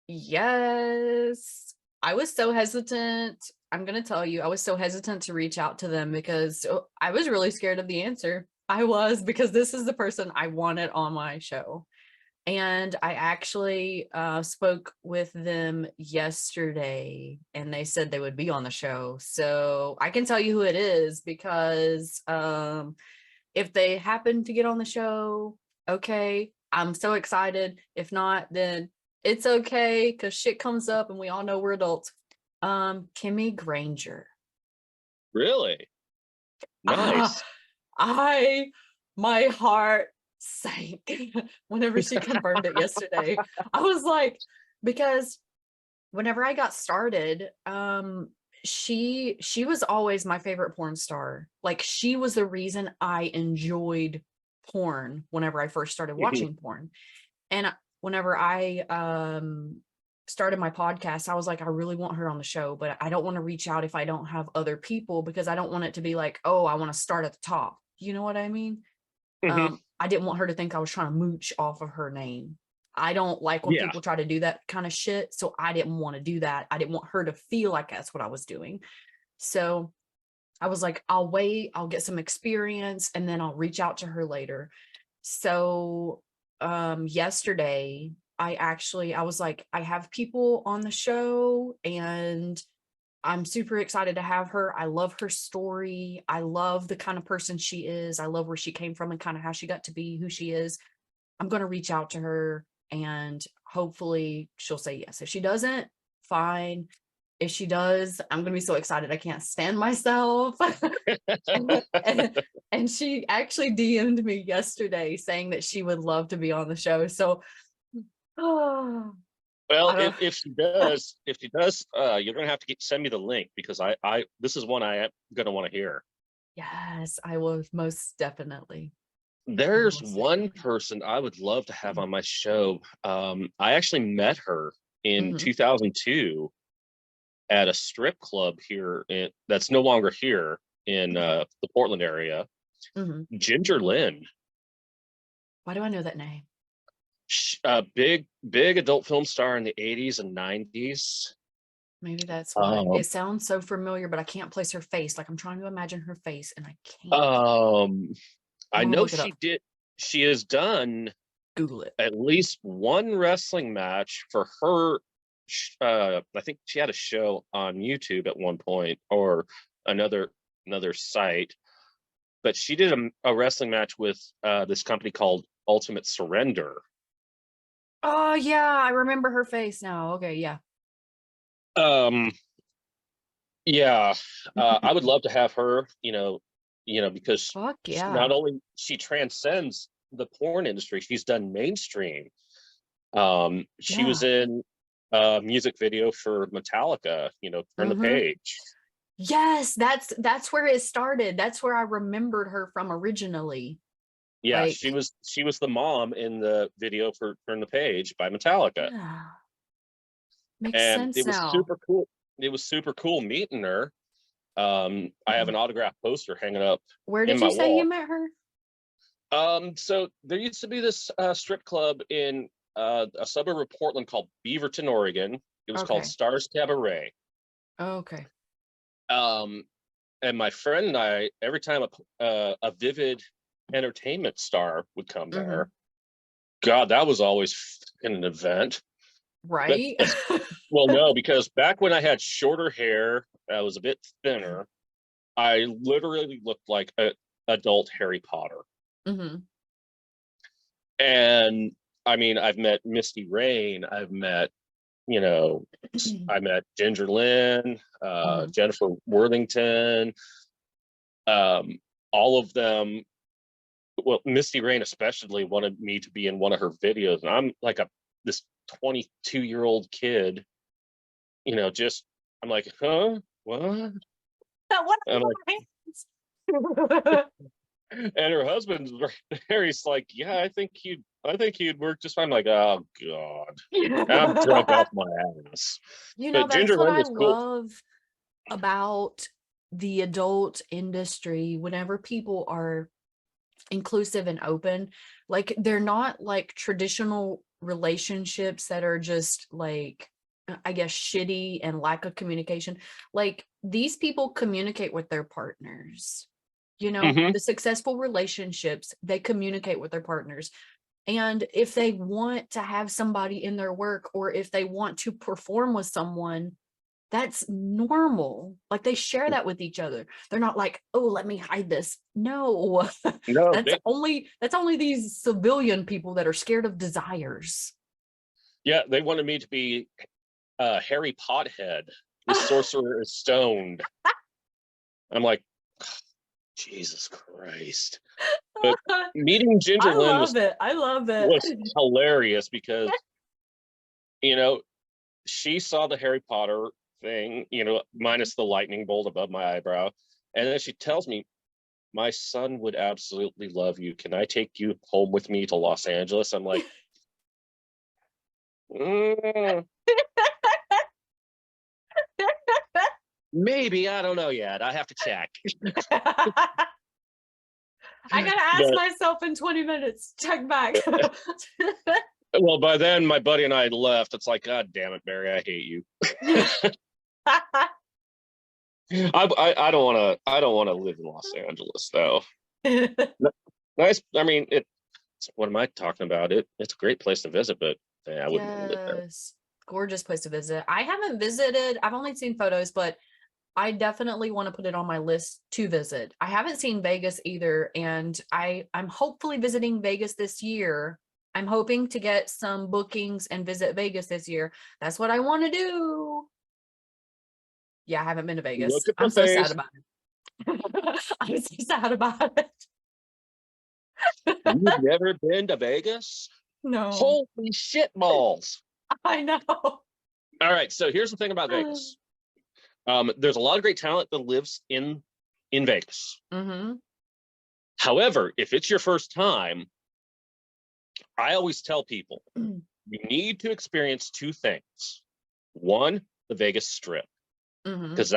yes, I was so hesitant. I'm going to tell you, I was so hesitant to reach out to them because I was really scared of the answer. I was, because this is the person I wanted on my show. And I actually spoke with them yesterday and they said they would be on the show. So I can tell you who it is because if they happen to get on the show, okay, I'm so excited. If not, then it's okay because shit comes up and we all know we're adults. Kimmy Granger. Really? Nice. My heart sank whenever she confirmed it yesterday. I was like, because whenever I got started, she was always my favorite porn star. Like she was the reason I enjoyed porn whenever I first started watching porn. And whenever I started my podcast, I was like, I really want her on the show, but I don't want to reach out if I don't have other people because I don't want it to be like, oh, I want to start at the top. You know what I mean? I didn't want her to think I was trying to mooch off of her name. I don't like when people try to do that kind of shit. So I didn't want to do that. I didn't want her to feel like that's what I was doing. So I was like, I'll wait, I'll get some experience, and then I'll reach out to her later. So yesterday, I was like, I have people on the show and I'm super excited to have her. I love her story. I love the kind of person she is. I love where she came from and kind of how she got to be who she is. I'm going to reach out to her and hopefully she'll say yes. If she doesn't, fine. If she does, I'm going to be so excited. I can't stand myself. and she actually DM'd me yesterday saying that she would love to be on the show. So, Well, if she does, you're gonna have to send me the link because I this is one I am gonna want to hear. yes, I will most definitely. There's one person I would love to have on my show. I actually met her in 2002 at a strip club here that's no longer here in the Portland area. Ginger Lynn. Why do I know that name? Big adult film star in the 80s and 90s. Maybe that's why. It sounds so familiar, but I can't place her face. Like I'm trying to imagine her face and I can't. I know she has done Google it. at least one wrestling match for her. I think she had a show on YouTube at one point or another site, but she did a wrestling match with this company called Ultimate Surrender. Oh yeah, I remember her face now. Okay, yeah. Um, yeah, I would love to have her, because Fuck not yeah. only she transcends the porn industry, she's done mainstream. She was Yeah. in a music video for Metallica, Turn the Mm-hmm. Page. Yes, that's where it started. That's where I remembered her from originally. Yeah, Like, she was the mom in the video for Turn the Page by Metallica. yeah, makes And sense it was now. super cool. It was super cool meeting her. I have Mhm. an autographed poster hanging up Where in did my you say you wall. met her? So there used to be this strip club in a suburb of Portland called Beaverton, Oregon. It was called Okay. Stars Cabaret. Okay. Um, and my friend and I, every time a Vivid Entertainment star would come Mm-hmm. there, God, that was always an event. But Right? well, no, because back when I had shorter hair, I was a bit thinner. I literally looked like a adult Harry Potter. Mm-hmm. And I mean, I've met Misty Rain. I met Ginger Lynn, Mm-hmm. Jennifer Worthington, um, all of them. Well, Misty Rain especially wanted me to be in one of her videos, and I'm like this 22-year-old kid, just I'm like, huh, what? That one I'm like, of my hands. and her husband's right there. He's like, yeah, I think he'd work just fine. I'm like, oh god, and I'm drunk off my ass. You know, But that's Ginger what Lynn I was cool. love about the adult industry. Whenever people are inclusive and open, like they're not like traditional relationships that are just like, I guess, shitty and lack of communication. Like these people communicate with their partners. Hmm. The successful relationships, they communicate with their partners. And if they want to have somebody in their work, or if they want to perform with someone, that's normal. Like they share that with each other. They're not like, oh, let me hide this. No. No, That's only these civilian people that are scared of desires. yeah, they wanted me to be Harry Pothead. The sorcerer is stoned. I'm like, Jesus Christ. But meeting Ginger I Lynn love was it. I love it. was hilarious because you know she saw the Harry Potter thing, minus the lightning bolt above my eyebrow, and then she tells me, "My son would absolutely love you. Can I take you home with me to Los Angeles?" I'm like, "Mm, maybe. I don't know yet. I have to check." I gotta ask But myself in 20 minutes. Check back. well, by then my buddy and I had left. It's like, God damn it, Barry, I hate you. I don't want to live in Los Angeles though. Nice. I mean, what am I talking about? It's a great place to visit, but I wouldn't want to live there. Yes. Gorgeous place to visit. I haven't visited, I've only seen photos, but I definitely want to put it on my list to visit. I haven't seen Vegas either, and I'm hopefully visiting Vegas this year. I'm hoping to get some bookings and visit Vegas this year. That's what I want to do. Yeah, I haven't been to Look Vegas. at the I'm so sad face. about it. I'm so sad about You've it. never been to Vegas? No, Holy shit balls. I know. All right, so here's the thing about Vegas. There's a lot of great talent that lives in Vegas. Mm-hmm. However, if it's your first time, I always tell people you need to experience two things. One, the Vegas Strip, Mm-hmm. because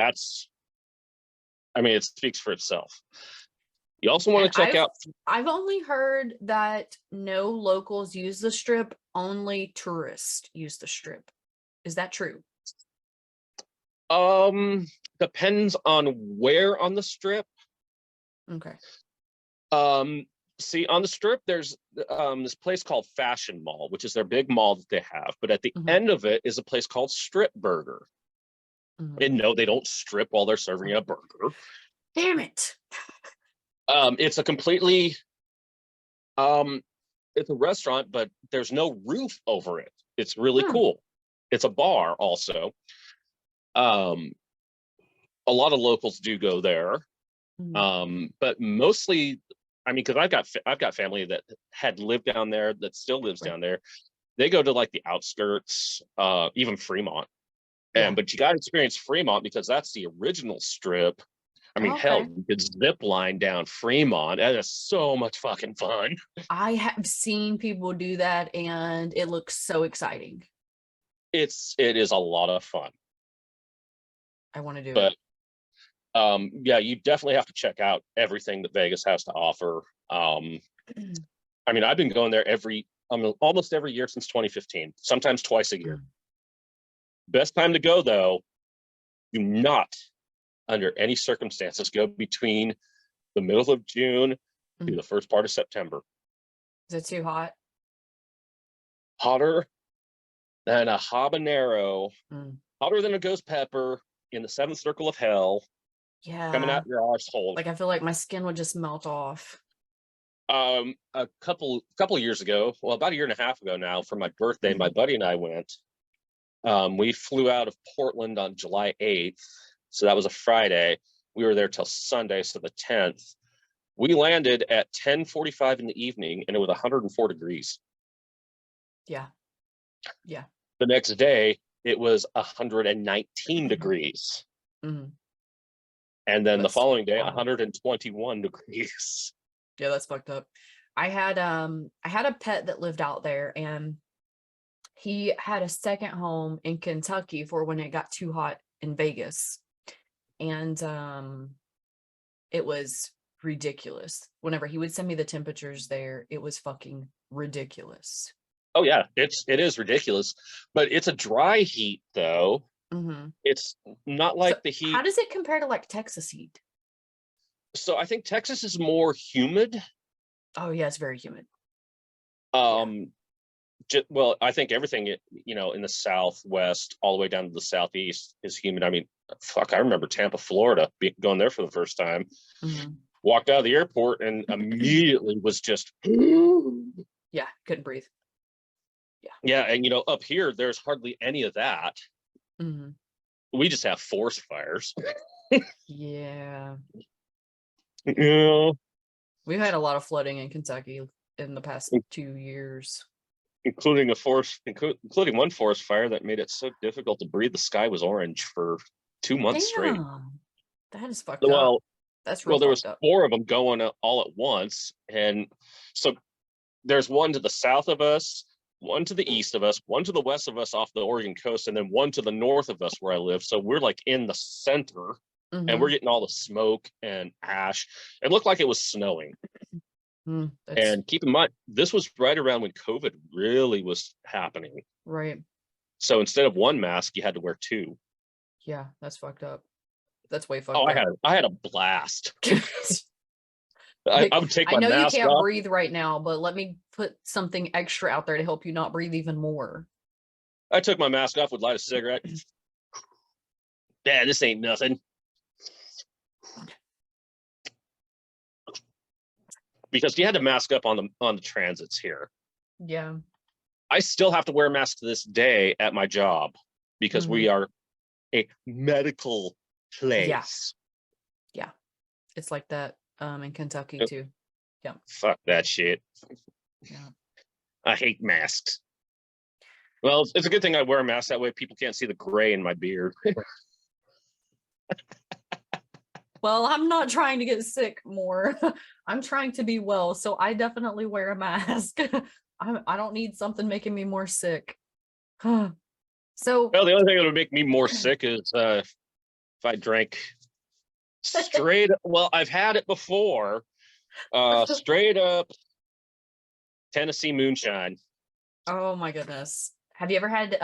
it speaks for itself. You also want And to check out. I've only heard that no locals use the strip, only tourists use the strip. Is that true? Um, Depends on where on the strip. Okay. See, on the strip, there's this place called Fashion Mall, which is their big mall that they have. But at the Mm-hmm. end of it is a place called Strip Burger. Mm-hmm. And no, they don't strip while they're serving a burger. Damn it. It's a completely it's a restaurant, but there's no roof over it. It's really Hmm. cool. It's a bar also. Um, a lot of locals do go there. Mm. But mostly, I mean, because I've got family that had lived down there that still lives Right. down there. They go to like the outskirts, even Fremont. Yeah. But you got to experience Fremont because that's the original strip. I mean, hell, Okay. you could zip line down Fremont. That is so much fucking fun. I have seen people do that and it looks so exciting. It is a lot of fun. I want to do it. But yeah, you definitely have to check out everything that Vegas has to offer. I mean, I've been going there almost every year since 2015, sometimes twice a year. Best time to go though, do not under any circumstances go between the middle of June to the first part of September. Is it too hot? Hotter than a habanero, Mm. hotter than a ghost pepper in the seventh circle of hell, coming Yeah. out your arsehole. Like I feel like my skin would just melt off. A couple of years ago, well, about a year and a half ago now, for my birthday, my buddy and I went. We flew out of Portland on July 8th, so that was a Friday. We were there till Sunday, so the 10th. We landed at 10:45 in the evening, and it was 104 degrees. Yeah. Yeah. The next day, it was 119 degrees. Mhm. And then the That's following day, wild. 121 degrees. Yeah, that's fucked up. I had a pet that lived out there and he had a second home in Kentucky for when it got too hot in Vegas. And it was ridiculous. Whenever he would send me the temperatures there, it was fucking ridiculous. Oh yeah, it is ridiculous, but it's a dry heat though. Mm-hmm. It's not So like the how heat. does it compare to like Texas heat? So I think Texas is more humid. Oh yeah, it's very humid. Um, well, I think everything in the southwest all the way down to the southeast is humid. I mean, fuck, I remember Tampa, Florida, going there for the first time. Mm-hmm. Walked out of the airport and immediately was just Yeah, couldn't breathe. yeah. And up here there's hardly any of that. Mm-hmm. We just have forest fires. Yeah. Yeah. We've had a lot of flooding in Kentucky in the past 2 years. Including one forest fire that made it so difficult to breathe. The sky was orange for 2 months straight. Damn. That is fucked up. Well, That's real there was fucked up. 4 of them going all at once, and so there's one to the south of us, one to the east of us, one to the west of us off the Oregon coast, and then one to the north of us where I live. So we're like in the center, and we're getting all the smoke and ash. It looked like it was snowing. And keep in mind, this was right around when COVID really was happening. Right. So instead of 1 mask, you had to wear 2. Yeah, that's fucked up. That's way fucked up. I had a blast. I would take my mask off. I know you can't breathe right now, but let me put something extra out there to help you not breathe even more. I took my mask off, would light a cigarette. Yeah, this ain't nothing. Because you had to mask up on the transits here. Yeah. I still have to wear a mask to this day at my job because we are a medical place. Yeah. It's like that in Kentucky too. Yeah. Fuck that shit. Yeah. I hate masks. Well, it's a good thing I wear a mask, that way people can't see the gray in my beard. Well, I'm not trying to get sick more. I'm trying to be well, so I definitely wear a mask. I don't need something making me more sick. So, well, the only thing that would make me more sick is if I drank straight. Well, I've had it before. Straight up Tennessee moonshine. Oh my goodness. Have you ever had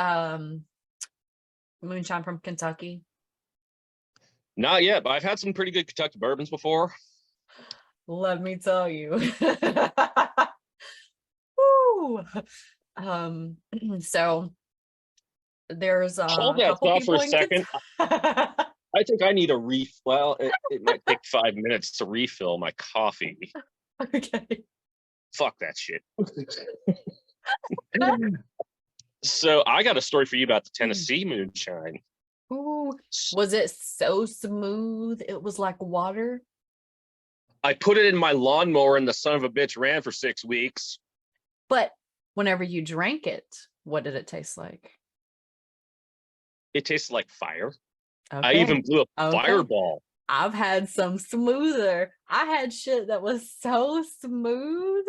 moonshine from Kentucky? Not yet, but I've had some pretty good Kentucky bourbons before. Let me tell you. Woo! So there's hold that thought for a second. I think I need a well, it might take 5 minutes to refill my coffee. Okay. Fuck that shit. So I got a story for you about the Tennessee moonshine. Ooh, was it so smooth? It was like water. I put it in my lawnmower and the son of a bitch ran for 6 weeks. But whenever you drank it, what did it taste like? It tasted like fire. Okay. I even blew a Okay. fireball. I've had some smoother. I had shit that was so smooth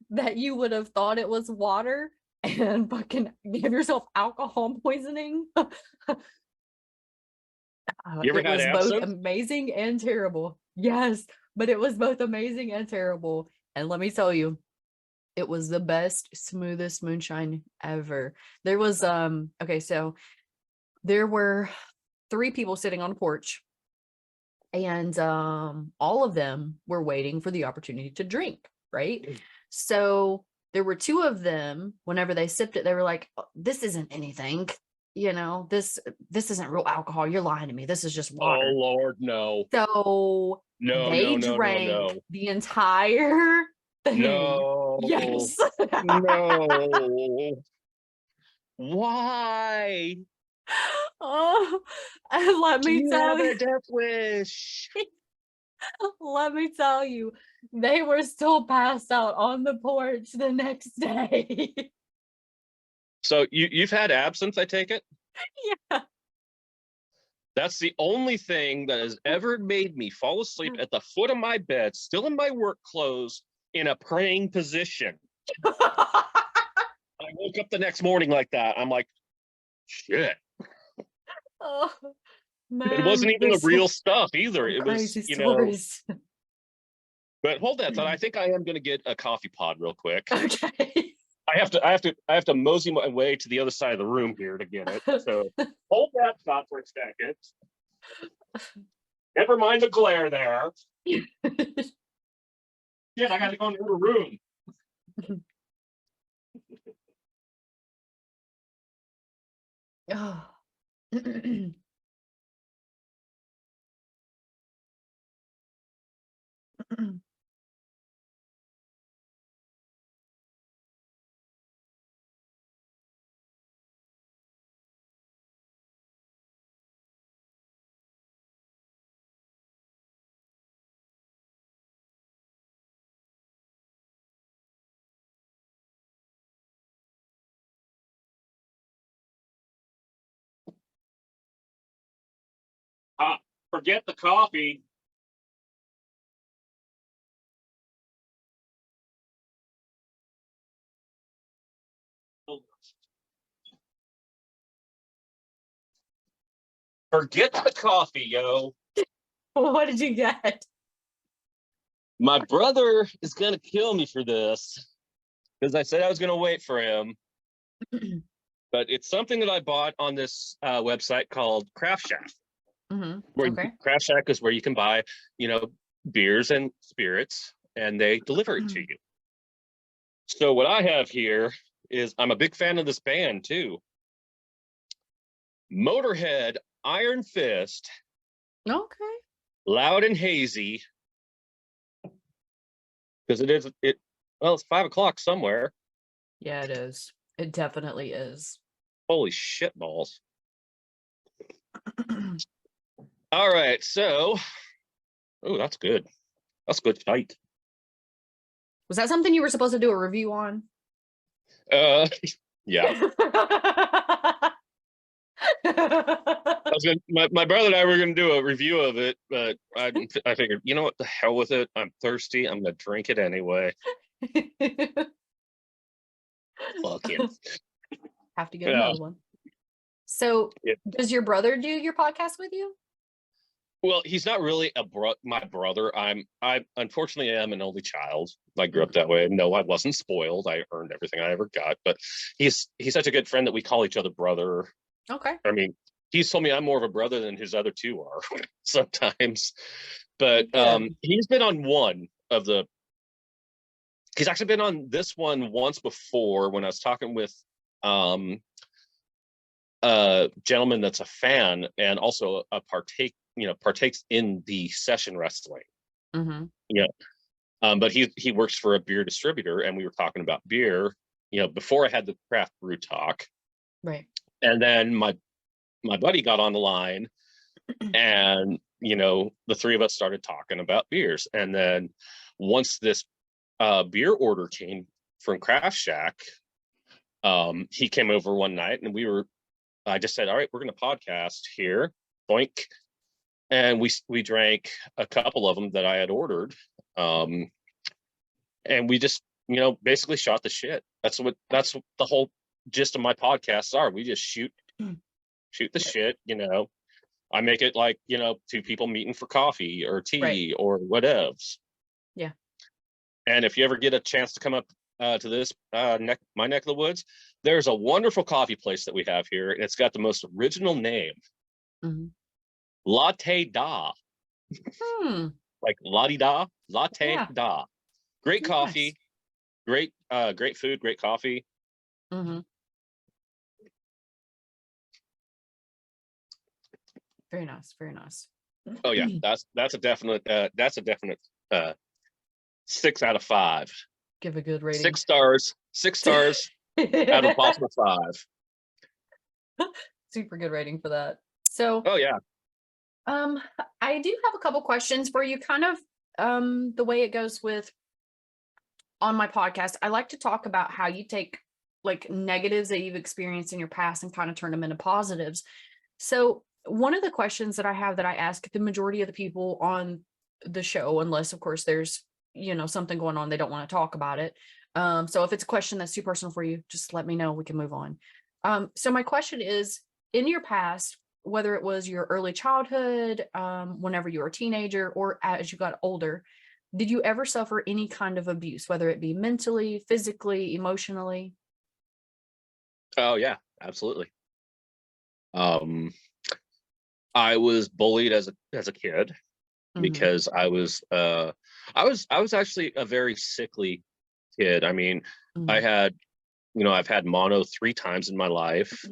that you would have thought it was water and fucking give yourself alcohol poisoning. You ever It had was both absinthe? amazing and terrible. Yes, but it was both amazing and terrible. And let me tell you, it was the best, smoothest moonshine ever. There was okay, so there were 3 people sitting on a porch, and all of them were waiting for the opportunity to drink, right? So there were 2 of them. Whenever they sipped it, they were like, "Oh, this isn't anything, this isn't real alcohol. You're lying to me. This is just Oh water." Lord, no. So No, they no, no, no, drank no. the entire thing. No. Yes. No. Why? Oh, and Do you have a death wish? let me tell you, they were still passed out on the porch the next day. So you've had absinthe, I take it? Yeah. That's the only thing that has ever made me fall asleep at the foot of my bed, still in my work clothes, in a praying position. I woke up the next morning like that. I'm like, shit. Oh, It wasn't man, even the there's real stuff either. It was, crazy stories. but hold that thought. I think I am going to get a coffee pod real quick. Okay. I have to mosey my way to the other side of the room here to get it. So hold that thought for a second. Never mind the glare there. Shit, I got to go into the room. Oh. Forget the coffee. Forget the coffee, yo. What did you get? My brother is going to kill me for this because I said I was going to wait for him. But it's something that I bought on this website called Craft Shack. Okay. Craft Shack is where you can buy, beers and spirits, and they deliver it to you. So what I have here is, I'm a big fan of this band too. Motorhead, Iron Fist, Okay. Loud and Hazy, because it's 5 o'clock somewhere. Yeah, it is. It definitely is. Holy shit balls. All right, so, oh, that's good. That's good fight. Was that something you were supposed to do a review on? Yeah. My brother and I were going to do a review of it, but I figured, you know what, the hell with it. I'm thirsty. I'm going to drink it anyway. Fuck it. Have to get another one. So, does your brother do your podcast with you? Well, he's not really my brother. I unfortunately am an only child. I grew up that way. No, I wasn't spoiled. I earned everything I ever got. But he's such a good friend that we call each other brother. Okay. I mean, he's told me I'm more of a brother than his other 2 are sometimes. But he's been on one of the. He's actually been on this one once before when I was talking with a gentleman that's a fan and also partakes in the session wrestling. But he works for a beer distributor, and we were talking about beer, before I had the craft brew talk. Right. And then my buddy got on the line, and the three of us started talking about beers. And then once this beer order came from Craft Shack, he came over one night, and I just said, all right, we're going to podcast here, boink. And we drank a couple of them that I had ordered, and we just basically shot the shit. That's what the whole gist of my podcasts are. We just shoot the shit. I make it like two people meeting for coffee or tea, Right. or whatevs. Yeah. And if you ever get a chance to come up to this my neck of the woods, there's a wonderful coffee place that we have here, and it's got the most original name. Mm-hmm. Latte Da. Like la-di-da, latte Yeah. da. Great Nice. coffee, great food, great coffee. Mm-hmm. Very nice, very nice. Oh yeah, that's a definite 6 out of 5. Give a good rating. 6 stars out of possible 5. Super good rating for that. So Oh yeah. I do have a couple questions for you, kind of the way it goes with on my podcast. I like to talk about how you take like negatives that you've experienced in your past and kind of turn them into positives. So one of the questions that I have that I ask the majority of the people on the show, unless of course there's something going on, they don't want to talk about it. So if it's a question that's too personal for you, just let me know, we can move on. So my question is, in your past, whether it was your early childhood, whenever you were a teenager, or as you got older, did you ever suffer any kind of abuse, whether it be mentally, physically, emotionally? Oh yeah, absolutely. I was bullied as a kid because I was actually a very sickly kid. I mean, I had I've had mono 3 times in my life.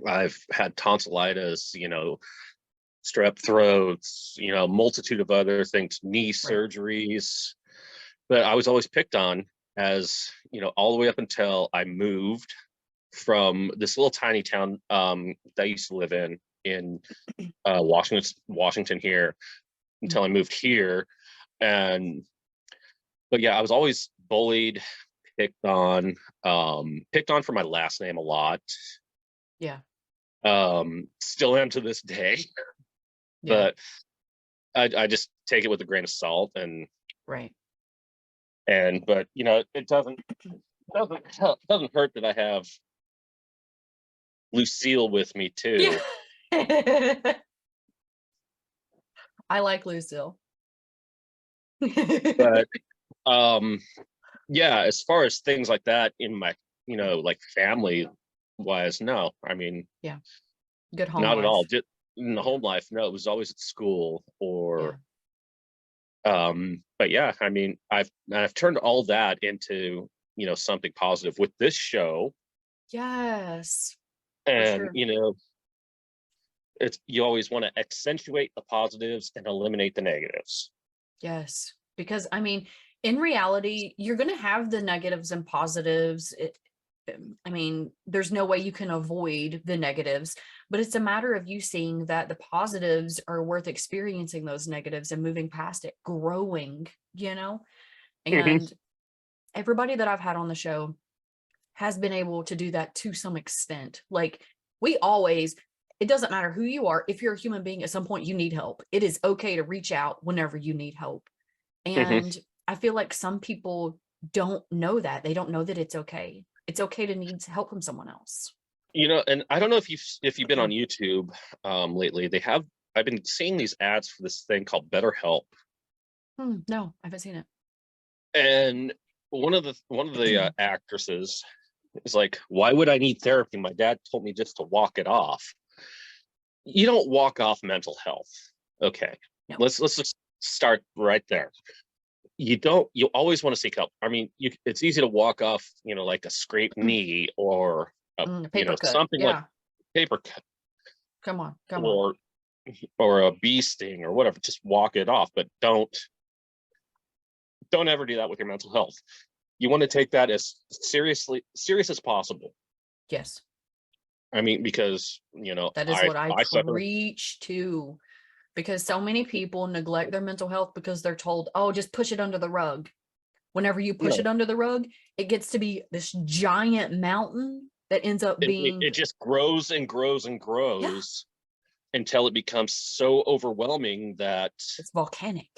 I've had tonsillitis, strep throats, multitude of other things, knee surgeries. But I was always picked on, as all the way up until I moved from this little tiny town that I used to live in Washington here, until I moved here. But yeah, I was always bullied, picked on for my last name a lot. Yeah. Still am to this day. Yeah. But I just take it with a grain of salt, and right. But it doesn't hurt that I have Lucille with me too. Yeah. I like Lucille. But yeah, as far as things like that in my like family wise, no. I mean, yeah, good home not life. at all. Just in the home life, no. It was always at school or but yeah, I mean, I've turned all that into something positive with this show. Yes. And it's, you always want to accentuate the positives and eliminate the negatives. Yes, because I mean, in reality, you're going to have the negatives and positives. I mean, there's no way you can avoid the negatives, but it's a matter of you seeing that the positives are worth experiencing those negatives and moving past it, growing, and everybody that I've had on the show has been able to do that to some extent. Like it doesn't matter who you are. If you're a human being, at some point you need help. It is okay to reach out whenever you need help. And I feel like some people don't know that. They don't know that it's okay. It's okay to need help from someone else. And I don't know if you've been on YouTube lately. I've been seeing these ads for this thing called BetterHelp. No, I haven't seen it. And one of the actresses is like, "Why would I need therapy? My dad told me just to walk it off." You don't walk off mental health. Okay. No. Let's just start right there. You always want to seek help. I mean, it's easy to walk off, like a scraped knee or paper cut. Something like paper cut. Come on. Or a bee sting or whatever. Just walk it off, but don't don't ever do that with your mental health. You want to take that as serious as possible. Yes. I mean, because That is what I I suffer. preach to, because so many people neglect their mental health because they're told, oh, just push it under the rug. Whenever you push No, it under the rug, it gets to be this giant mountain that ends up being, it just grows and grows and yeah, grows until it becomes so overwhelming that it's volcanic.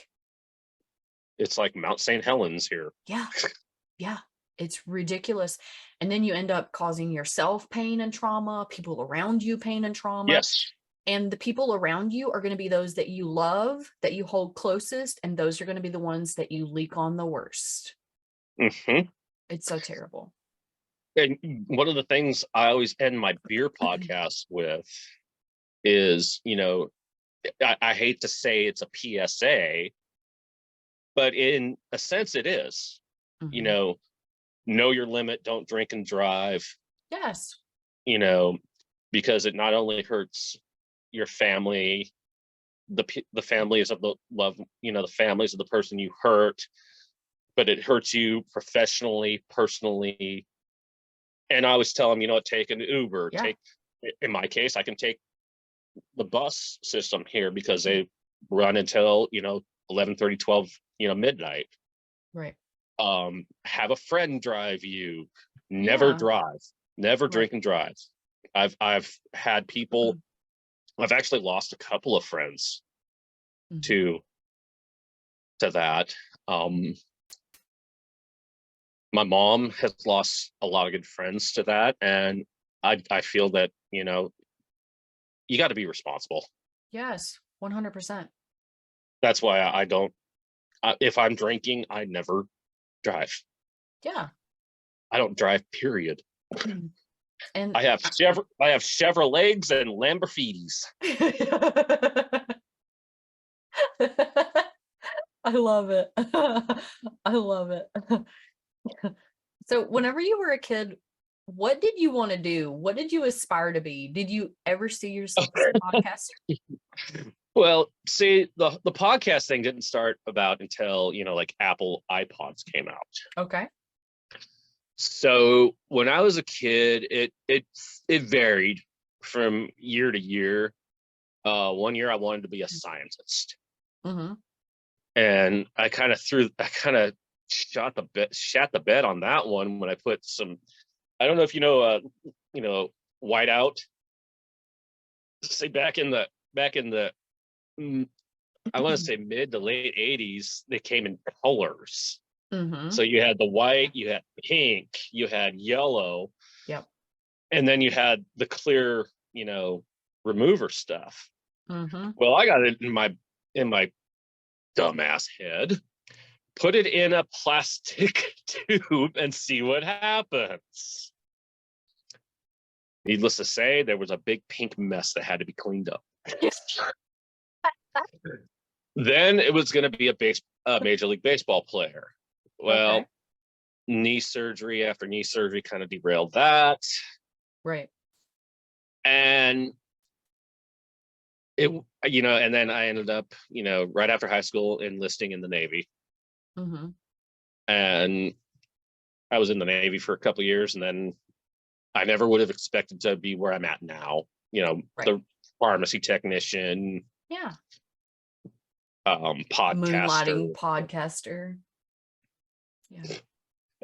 it's like Mount St. Helens here. Yeah. Yeah. It's ridiculous. And then you end up causing yourself pain and trauma, people around you pain and trauma. Yes. And the people around you are going to be those that you love, that you hold closest, and those are going to be the ones that you leak on the worst. Hmm. It's so terrible. And one of the things I always end my beer podcast with is, I hate to say it's a PSA, but in a sense it is. Mhm. Know your limit, don't drink and drive, Yes. because it not only hurts your family, the families of the love, the families of the person you hurt, but it hurts you professionally, personally. And I always tell them, take an Uber, Yeah. in my case, I can take the bus system here because they run until 11:30, 12, midnight. Right. Have a friend drive you. Never Yeah. drive. Never Right. drink and drive. I've had people. I've actually lost a couple of friends Mhm. to that. My mom has lost a lot of good friends to that, and I feel that you got to be responsible. Yes. 100%. That's why I don't. If I'm drinking, I never drive. Yeah. I don't drive. Period. And I have Chevrolets and Lamborghinis. I love it. I love it. So whenever you were a kid, what did you want to do? What did you aspire to be? Did you ever see yourself as a podcaster? Well, see, the podcast thing didn't start about until like Apple iPods came out. Okay. So when I was a kid, it varied from year to year. One year I wanted to be a scientist, Mm-hmm. and I kind of shot the bed on that one when I put some. I don't know if whiteout. Say back in the I want to say mid to late 80s, they came in colors. Mm-hmm. So you had the white, you had pink, you had yellow. Yep. And then you had the clear, remover stuff. Mm-hmm. Well, I got it in my dumbass head. Put it in a plastic tube and see what happens. Needless to say, there was a big pink mess that had to be cleaned up. Then it was going to be a Major League Baseball player. Well, Okay. knee surgery after knee surgery kind of derailed that. Right. And and then I ended up, right after high school enlisting in the Navy. Mm-hmm. And I was in the Navy for a couple of years, and then I never would have expected to be where I'm at now. Right. The pharmacy technician, Yeah. podcaster. Moonlighting podcaster. Yeah.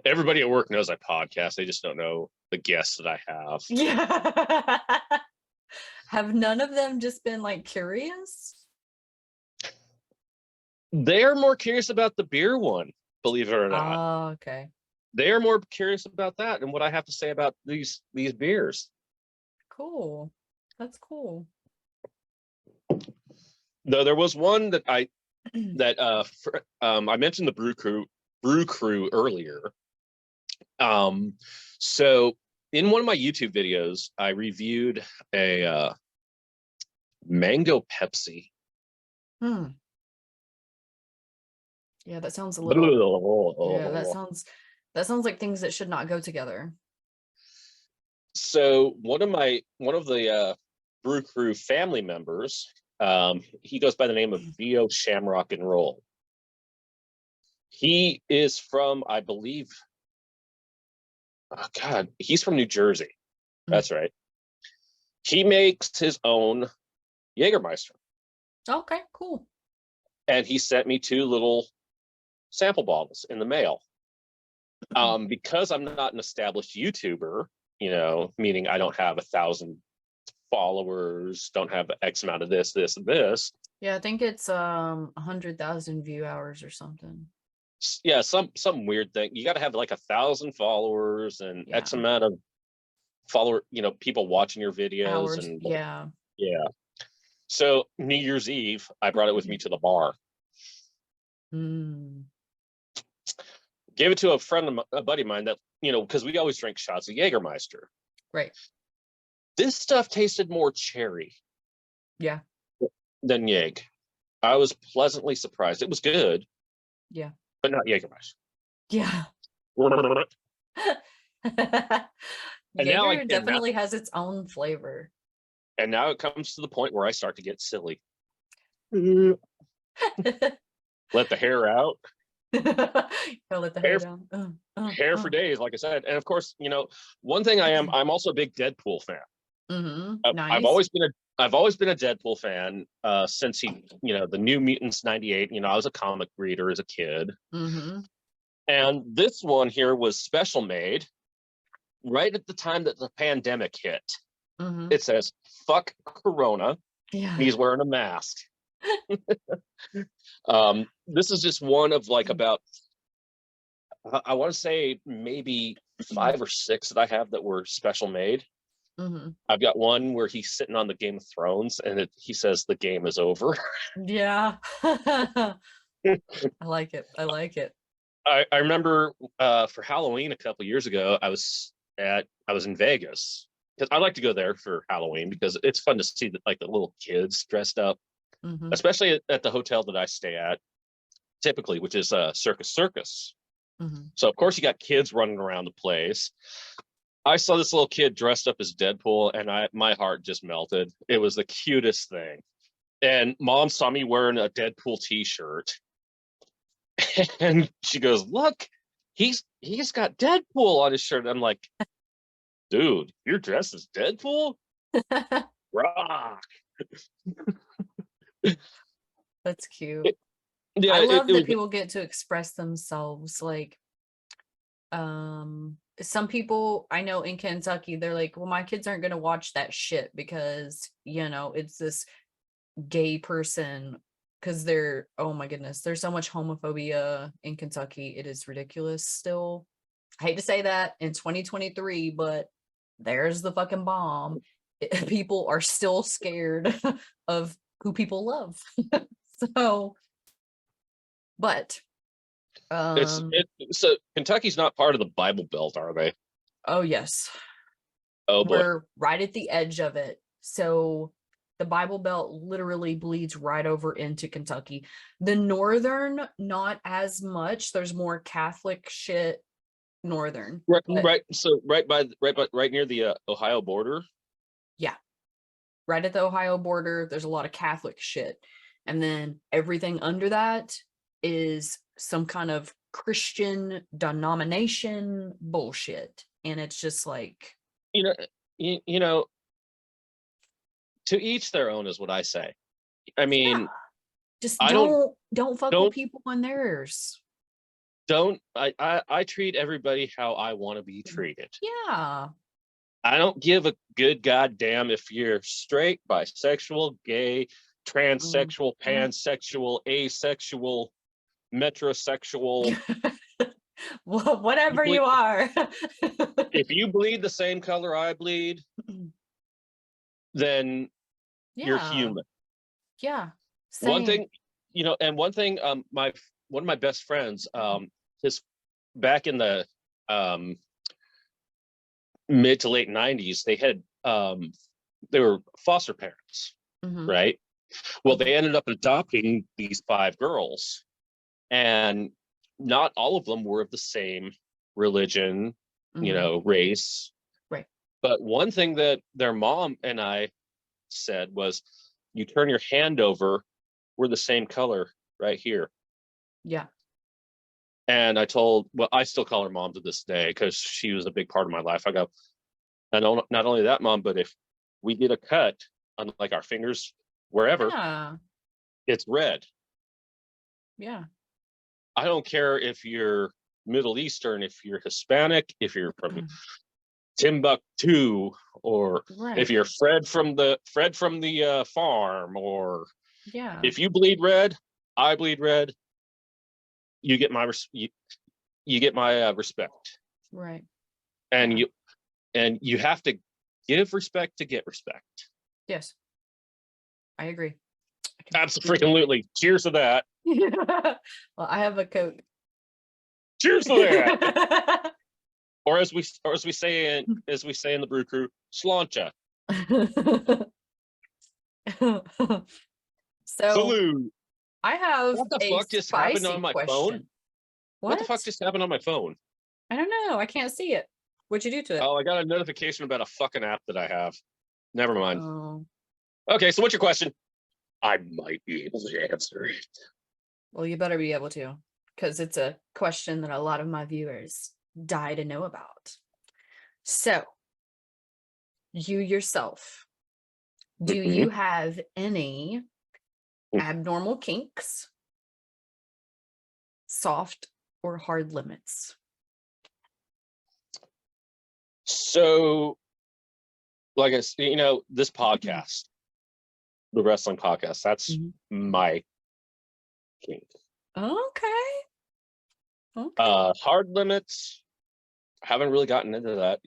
Everybody at work knows I podcast. They just don't know the guests that I have. Yeah. Have none of them just been like curious? They're more curious about the beer one, believe it or not. Oh, okay. They are more curious about that and what I have to say about these beers. Cool. That's cool. Though there was one that I mentioned the Brew Crew earlier. So in one of my YouTube videos, I reviewed a mango Pepsi. Yeah, that sounds a little. Yeah, that Oh. sounds like things that should not go together. So one of the Brew Crew family members, he goes by the name of Rio Shamrock and Roll. He is from, I believe, oh God, he's from New Jersey. Mm. That's right. He makes his own Jägermeister, Okay, cool. and he sent me 2 little sample bottles in the mail. Because I'm not an established YouTuber, meaning I don't have 1,000 followers, don't have X amount of this, and this. Yeah, I think it's 100,000 view hours or something. Yeah, some weird thing. You got to have like 1,000 followers and Yeah. X amount of people watching your videos Hours. and Yeah. yeah. So New Year's Eve, I brought it with me to the bar. Mm. Gave it to a buddy of mine that, because we always drink shots of Jägermeister. Right. This stuff tasted more cherry. Yeah. Than Jäg. I was pleasantly surprised. It was good. Yeah. But not Jägermeister. Yeah. And now Jaeger definitely has its own flavor. And now it comes to the point where I start to get silly. Let the hair out. Let the hair down. Hair for days, like I said. And of course, one thing I'm also a big Deadpool fan. Nice. I've always been a Deadpool fan since the New Mutants '98. I was a comic reader as a kid. And this one here was special made right at the time that the pandemic hit. It says "fuck Corona." Yeah. And he's wearing a mask. This is just one of like about, I want to say maybe 5 or 6 that I have that were special made. I've got one where he's sitting on the Game of Thrones and he says the game is over. Yeah. I like it. I remember for Halloween a couple years ago, I was in Vegas because I like to go there for Halloween because it's fun to see the little kids dressed up, especially at the hotel that I stay at typically, which is Circus Circus. So of course you got kids running around the place. I saw this little kid dressed up as Deadpool and my heart just melted. It was the cutest thing. And Mom saw me wearing a Deadpool t-shirt and she goes, "Look, he's got Deadpool on his shirt." I'm like, "Dude, you're dressed as Deadpool? Rock." That's cute. Yeah, I love that people get to express themselves. Like, some people I know in Kentucky, they're like, well, my kids aren't going to watch that shit because, it's this gay person, because oh my goodness, there's so much homophobia in Kentucky. It is ridiculous still. I hate to say that in 2023, but there's the fucking bomb. People are still scared of who people love. So, but so Kentucky's not part of the Bible Belt, are they? Oh yes. Oh boy. We're right at the edge of it. So the Bible Belt literally bleeds right over into Kentucky. The northern, not as much. There's more Catholic shit northern. Right. So right near the Ohio border. Yeah. Right at the Ohio border, there's a lot of Catholic shit. And then everything under that is some kind of Christian denomination bullshit. And it's just like, to each their own is what I say. I mean, yeah. Just don't fuck with people on theirs. I treat everybody how I want to be treated. Yeah. I don't give a good goddamn if you're straight, bisexual, gay, transsexual, pansexual, asexual, metrosexual. Well, whatever you are. If you bleed the same color I bleed, then you're human. Yeah. Same. One thing, one thing, one of my best friends, his back in the mid to late 90s, they were foster parents, right? Well, they ended up adopting these 5 girls, and not all of them were of the same religion, race. Right. But one thing that their mom and I said was, you turn your hand over, we're the same color right here. Yeah. And I still call her mom to this day because she was a big part of my life. I go, and not only that, Mom, but if we get a cut on like our fingers, wherever, Yeah. it's red. Yeah. I don't care if you're Middle Eastern, if you're Hispanic, if you're from Timbuktu, or if Right. you're Fred from the farm, or Yeah. if you bleed red, I bleed red. You get my you get my respect, Right. and Yeah. you have to give respect to get respect. Yes. I agree. Absolutely. Cheers to that. Well, I have a Coke. Cheers to that. Or as we say in the brew crew, slancha. So Salute. I have What the a fuck just happened spicy on my phone? question. What the fuck just happened on my phone? I don't know. I can't see it. What'd you do to it? Oh, I got a notification about a fucking app that I have. Never mind. Oh, Okay, so what's your question? I might be able to answer it. well, you better be able to, because it's a question that a lot of my viewers die to know about. So, you yourself, do you have any abnormal kinks, soft or hard limits? So, like I said, this podcast, the wrestling podcast, that's my kink. Okay. Hard limits, haven't really gotten into that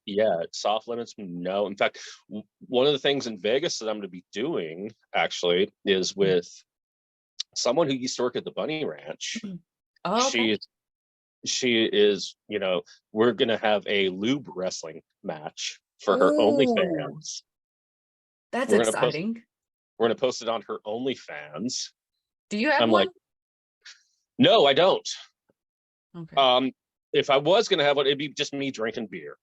yet. Soft limits, no. In fact, one of the things in Vegas that I'm going to be doing actually is with someone who used to work at the Bunny Ranch. Oh, okay. She is, we're going to have a lube wrestling match for her Ooh, OnlyFans. that's We're exciting. We're going to post it on her OnlyFans. Do you have I'm one? like, no, I don't. Okay. If I was going to have one, it'd be just me drinking beer.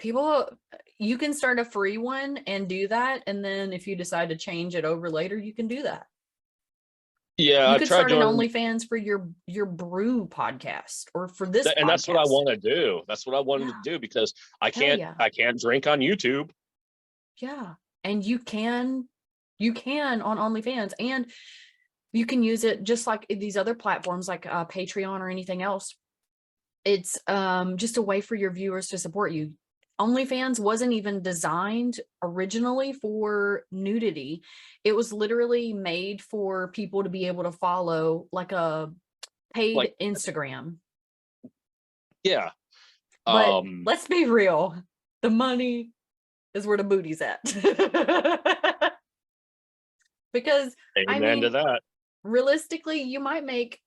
You can start a free one and do that, and then if you decide to change it over later, you can do that. Yeah, you could start an OnlyFans for your brew podcast or for this and podcast. that's what I want to do. That's what I wanted to do because I can't drink on YouTube. Yeah, and you can on OnlyFans, and you can use it just like these other platforms like Patreon or anything else. It's just a way for your viewers to support you. OnlyFans wasn't even designed originally for nudity. It was literally made for people to be able to follow like a paid Instagram. Yeah. But let's be real. The money is where the booty's at. Because amen to that. Realistically, you might make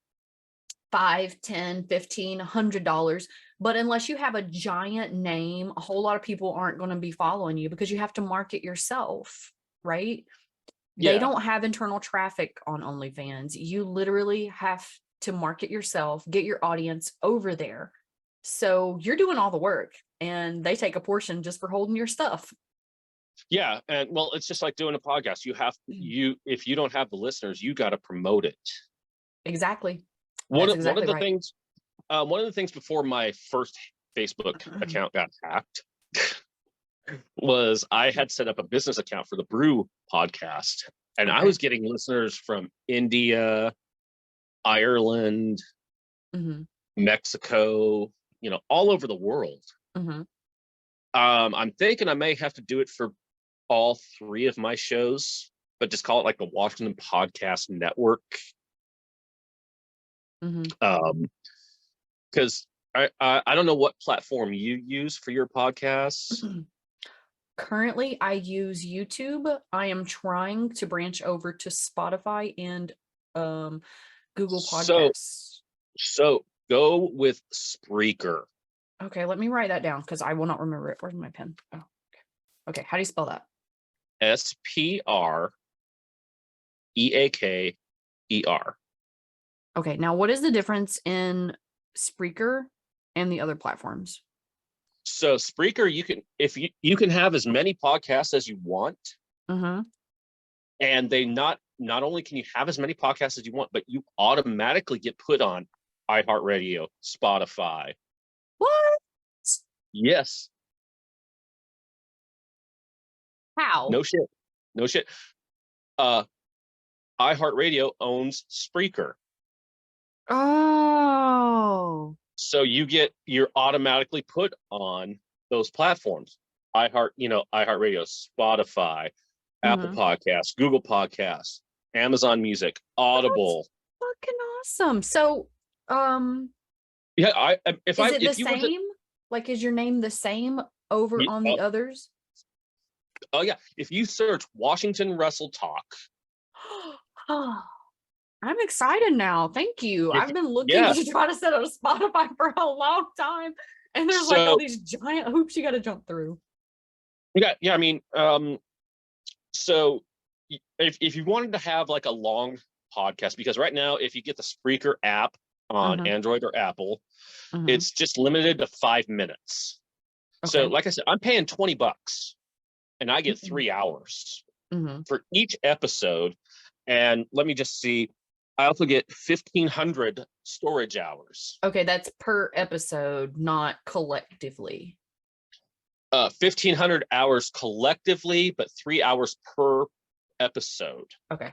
$5, $10, $15, $100, but unless you have a giant name, a whole lot of people aren't going to be following you because you have to market yourself, right? Yeah. They don't have internal traffic on OnlyFans. You literally have to market yourself, get your audience over there. So you're doing all the work and they take a portion just for holding your stuff. Yeah, and well, it's just like doing a podcast. If you don't have the listeners, you got to promote it. Exactly. One of the things before my first Facebook account got hacked was I had set up a business account for the Brew podcast, and I was getting listeners from India, Ireland, Mexico, all over the world. I'm thinking I may have to do it for all 3 of my shows, but just call it like the Washington Podcast Network. Because I don't know what platform you use for your podcasts. Currently, I use YouTube. I am trying to branch over to Spotify and Google Podcasts. So go with Spreaker. Okay, let me write that down because I will not remember it. Where's my pen? Oh, okay. How do you spell that? SPREAKER. Okay, now what is the difference in Spreaker and the other platforms? So Spreaker, you can have as many podcasts as you want, and they not only can you have as many podcasts as you want, but you automatically get put on iHeartRadio, Spotify. What? Yes. How? No shit. No shit. Uh, iHeartRadio owns Spreaker. Oh. So you're automatically put on those platforms. iHeartRadio, Spotify, Apple Mhm. Podcasts, Google Podcasts, Amazon Music, That's Audible. fucking awesome. So, Yeah, if is it the you were to same? Like, is your name the same over on the others? oh yeah, if you search Washington Wrestle Talk, Oh, I'm excited now. Thank you. if I've been looking yeah, to try to set up Spotify for a long time, and there's like all so these giant hoops you got to jump through. yeah, I mean, so if you wanted to have like a long podcast, because right now if you get the Spreaker app on Mm-hmm. Android or Apple, Mm-hmm. it's just limited to 5 minutes. So Okay. like I said, I'm paying $20 and I get Mm-hmm. 3 hours Mm-hmm. for each episode. And let me just see, I also get 1,500 storage hours. Okay, that's per episode, not collectively. 1,500 hours collectively, but 3 hours per episode. Okay,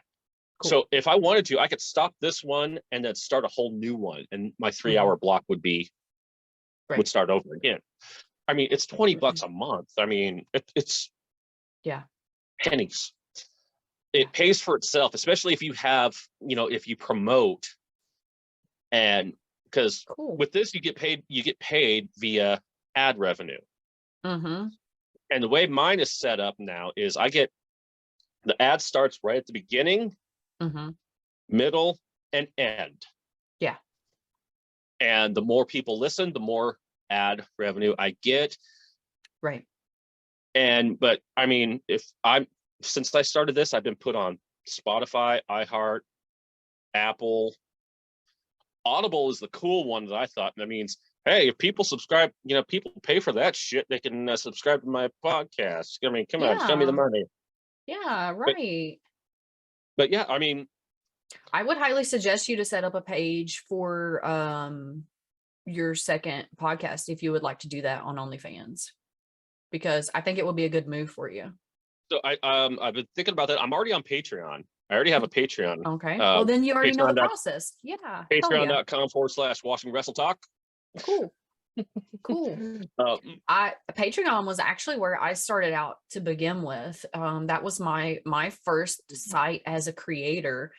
cool. So if I wanted to, I could stop this one and then start a whole new one, and my 3 hour block would start over again. I mean, it's $20 a month. I mean, it's Yeah. pennies. It pays for itself, especially if you have, if you promote, and because Cool. with this you get paid via ad revenue. Mm-hmm. And the way mine is set up now is I get the ad starts right at the beginning, Mm-hmm. middle, and end. Yeah. And the more people listen, the more ad revenue I get. Right. But I mean, since I started this, I've been put on Spotify, iHeart, Apple. Audible is the cool one that I thought. That means, hey, if people subscribe, people pay for that shit, they can subscribe to my podcast. I mean, come on, show me the Yeah. money. Yeah, right. But yeah, I mean, I would highly suggest you to set up a page for your second podcast if you would like to do that on OnlyFans, because I think it would be a good move for you. So I've been thinking about that. I'm already on Patreon. I already have a Patreon. Okay. Well, then you already know the Patreon. process. Yeah. Hell yeah. Patreon.com/Washington Wrestle Talk. Cool. Cool. Patreon was actually where I started out to begin with. That was my first site as a creator.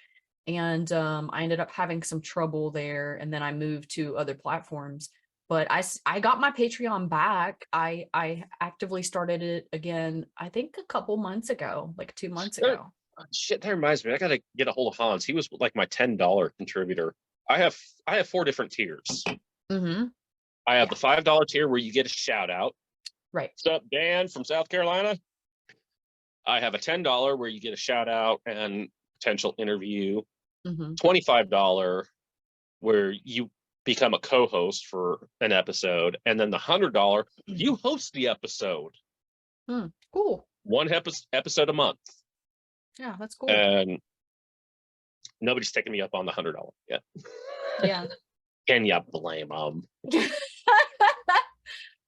And I ended up having some trouble there, and then I moved to other platforms. But I got my Patreon back. I actively started it again, I think a couple months ago, like 2 months ago. Shit, that reminds me. I gotta get a hold of Hans. He was like my $10 contributor. I have 4 different tiers. Mm-hmm. I have the $5 tier where you get a shout out. Right. What's up, Dan from South Carolina? I have a $10 where you get a shout out and potential interview. Mm-hmm. $25 where you become a co-host for an episode, and then the $100 you host the episode. Cool. One episode a month. Yeah, that's cool. And nobody's taking me up on the $100 yet. Yeah. Can you blame them?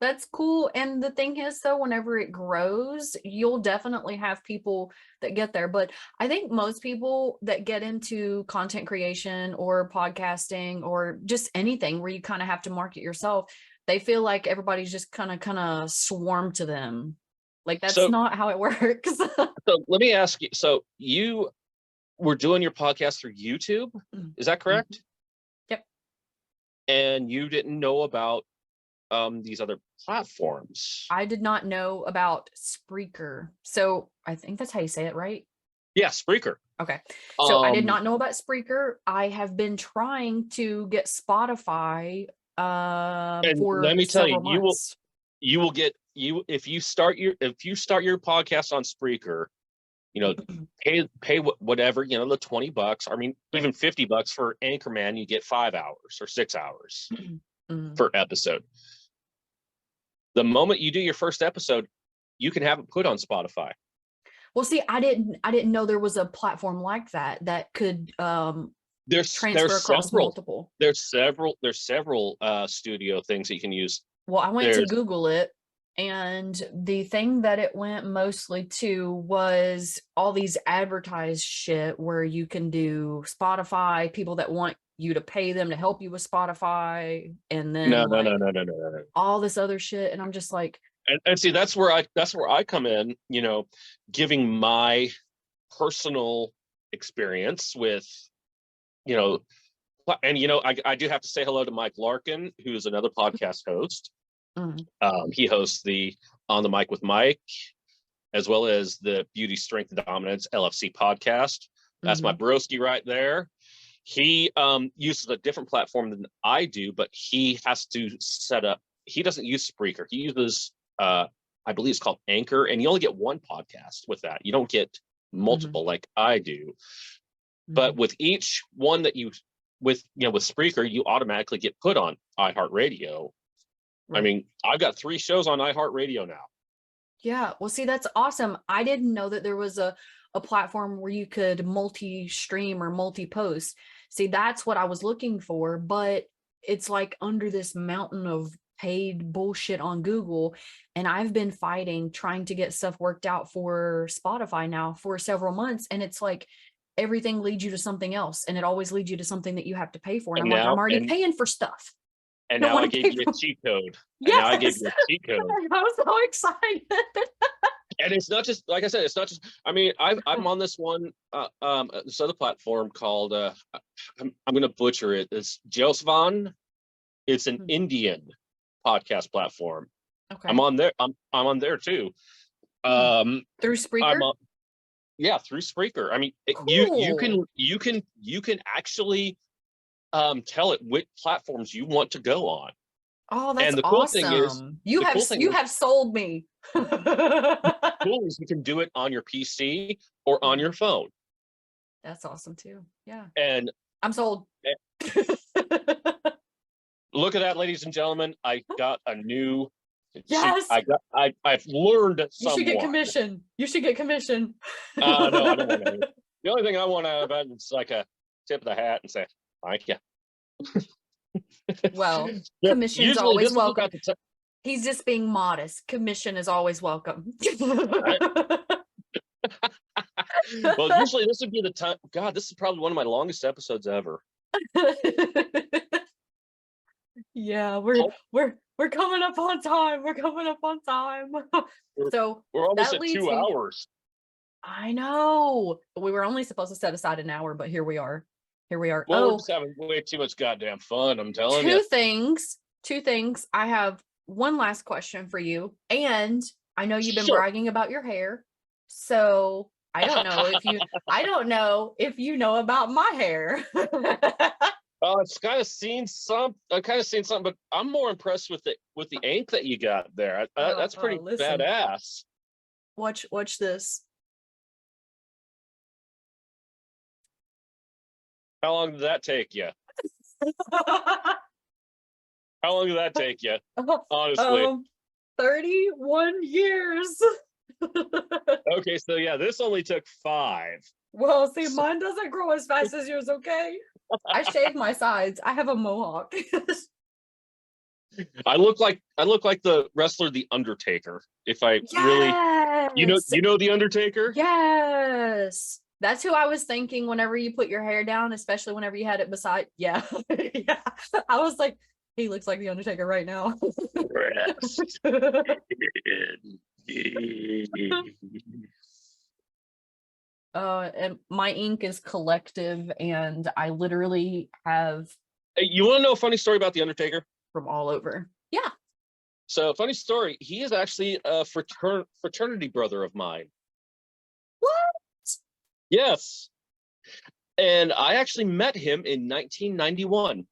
That's cool. And the thing is, though, whenever it grows, you'll definitely have people that get there. But I think most people that get into content creation or podcasting or just anything where you kind of have to market yourself, they feel like everybody's just kind of swarm to them. Like, that's not how it works. So let me ask you. So you were doing your podcast through YouTube, is that correct? Mm-hmm. Yep. And you didn't know about these other platforms? I did not know about Spreaker. So I think that's how you say it, right? Yeah, Spreaker. Okay. So I did not know about Spreaker. I have been trying to get Spotify for let me tell you, months. you will get if you start your podcast on Spreaker, pay whatever, the $20. I mean, even $50 for Anchorman, you get 5 hours or 6 hours per episode. The moment you do your first episode, you can have it put on Spotify. Well, see, I didn't know there was a platform like that could transfer across multiple. There's several studio things that you can use. Well, I went to Google it, and the thing that it went mostly to was all these advertised shit where you can do Spotify, people that want you to pay them to help you with Spotify, and then No. all this other shit. And I'm just like, and see, that's where I come in, giving my personal experience with, and I do have to say hello to Mike Larkin, who is another podcast host. He hosts the On the Mic with Mike, as well as the Beauty, Strength, and Dominance LFC podcast. That's my broski right there. He uses a different platform than I do, but he has to set up. He doesn't use Spreaker. He uses, I believe it's called Anchor, and you only get one podcast with that. You don't get multiple like I do. But with each one that with Spreaker, you automatically get put on iHeartRadio. Right. I mean, I've got 3 shows on iHeartRadio now. Yeah. Well, see, that's awesome. I didn't know that there was a platform where you could multi-stream or multi-post. See, that's what I was looking for, but it's like under this mountain of paid bullshit on Google. And I've been trying to get stuff worked out for Spotify now for several months. And it's like, everything leads you to something else. And it always leads you to something that you have to pay for. And I'm already paying for stuff. And now I gave you a cheat code. Yes. Now I gave you a cheat code. I was so excited. And it's not just, like I said, it's not just, I mean, I'm on this one, this other platform called, I'm going to butcher it. It's Josvan. It's an Indian podcast platform. Okay. I'm on there. I'm on there too. Through Spreaker? Through Spreaker. I mean, cool. you can actually tell it which platforms you want to go on. Oh, that's awesome. Cool thing is, you have sold me. Cool is you can do it on your PC or on your phone. That's awesome too. Yeah. And I'm sold. Look at that, ladies and gentlemen. I got a new. Yes. I've learned somewhat. You should get commission. No, I don't want to. The only thing I want out of it is like a tip of the hat and say thank you. Well, commission's always welcome. He's just being modest. Commission is always welcome. Right? Well, usually this would be the time. God, this is probably one of my longest episodes ever. Yeah, we're coming up on time. So we're almost at 2 hours. I know. We were only supposed to set aside an hour, but here we are. Well, we're just having way too much goddamn fun. I'm telling you. Two things. I have one last question for you, and I know you've been bragging about your hair, so I don't know if you know about my hair. I've kind of seen something, but I'm more impressed with the ink that you got there. That's pretty badass. Watch this. How long did that take you? How long did that take you? Honestly. 31 years. Okay, so yeah, this only took 5. Well, see, mine doesn't grow as fast as yours, okay? I shave my sides. I have a mohawk. I look like the wrestler The Undertaker. If I really, you know The Undertaker? Yes. That's who I was thinking whenever you put your hair down, especially whenever you had it beside. Yeah. Yeah. I was like, he looks like The Undertaker right now. And my ink is collective, and I literally have. You want to know a funny story about The Undertaker? From all over. Yeah. So, funny story. He is actually a fraternity brother of mine. What? Yes. And I actually met him in 1991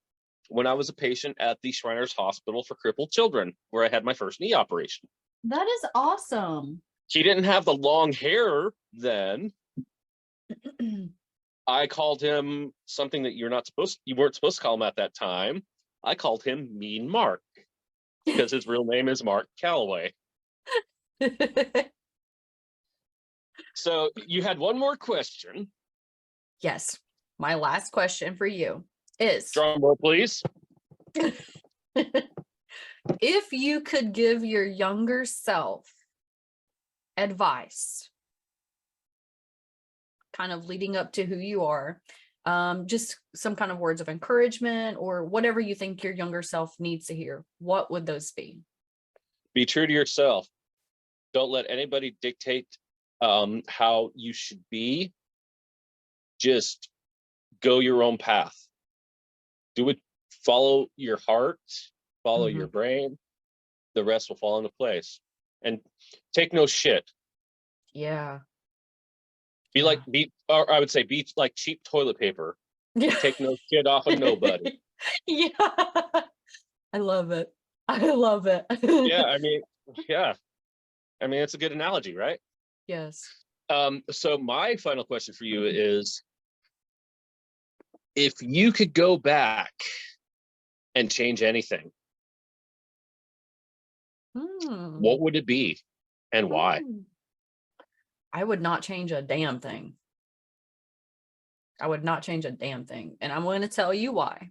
when I was a patient at the Shriners Hospital for Crippled Children, where I had my first knee operation. That is awesome. He didn't have the long hair then. I called him something that you weren't supposed to call him at that time. I called him Mean Mark because his real name is Mark Calloway. So you had one more question. Yes. my last question for you is Drum roll, please. if you could give your younger self advice, kind of leading up to who you are, just some kind of words of encouragement or whatever you think your younger self needs to hear, what would those be? Be true to yourself. Don't let anybody dictate how you should be. Just go your own path. Do it. Follow your heart. Follow your brain. The rest will fall into place. And take no shit. Yeah. Be like cheap toilet paper. Yeah. Take no shit off of nobody. Yeah. I love it. I love it. Yeah, I mean, it's a good analogy, right? Yes. So my final question for you is, if you could go back and change anything, what would it be and why? I would not change a damn thing. I would not change a damn thing. And I'm going to tell you why.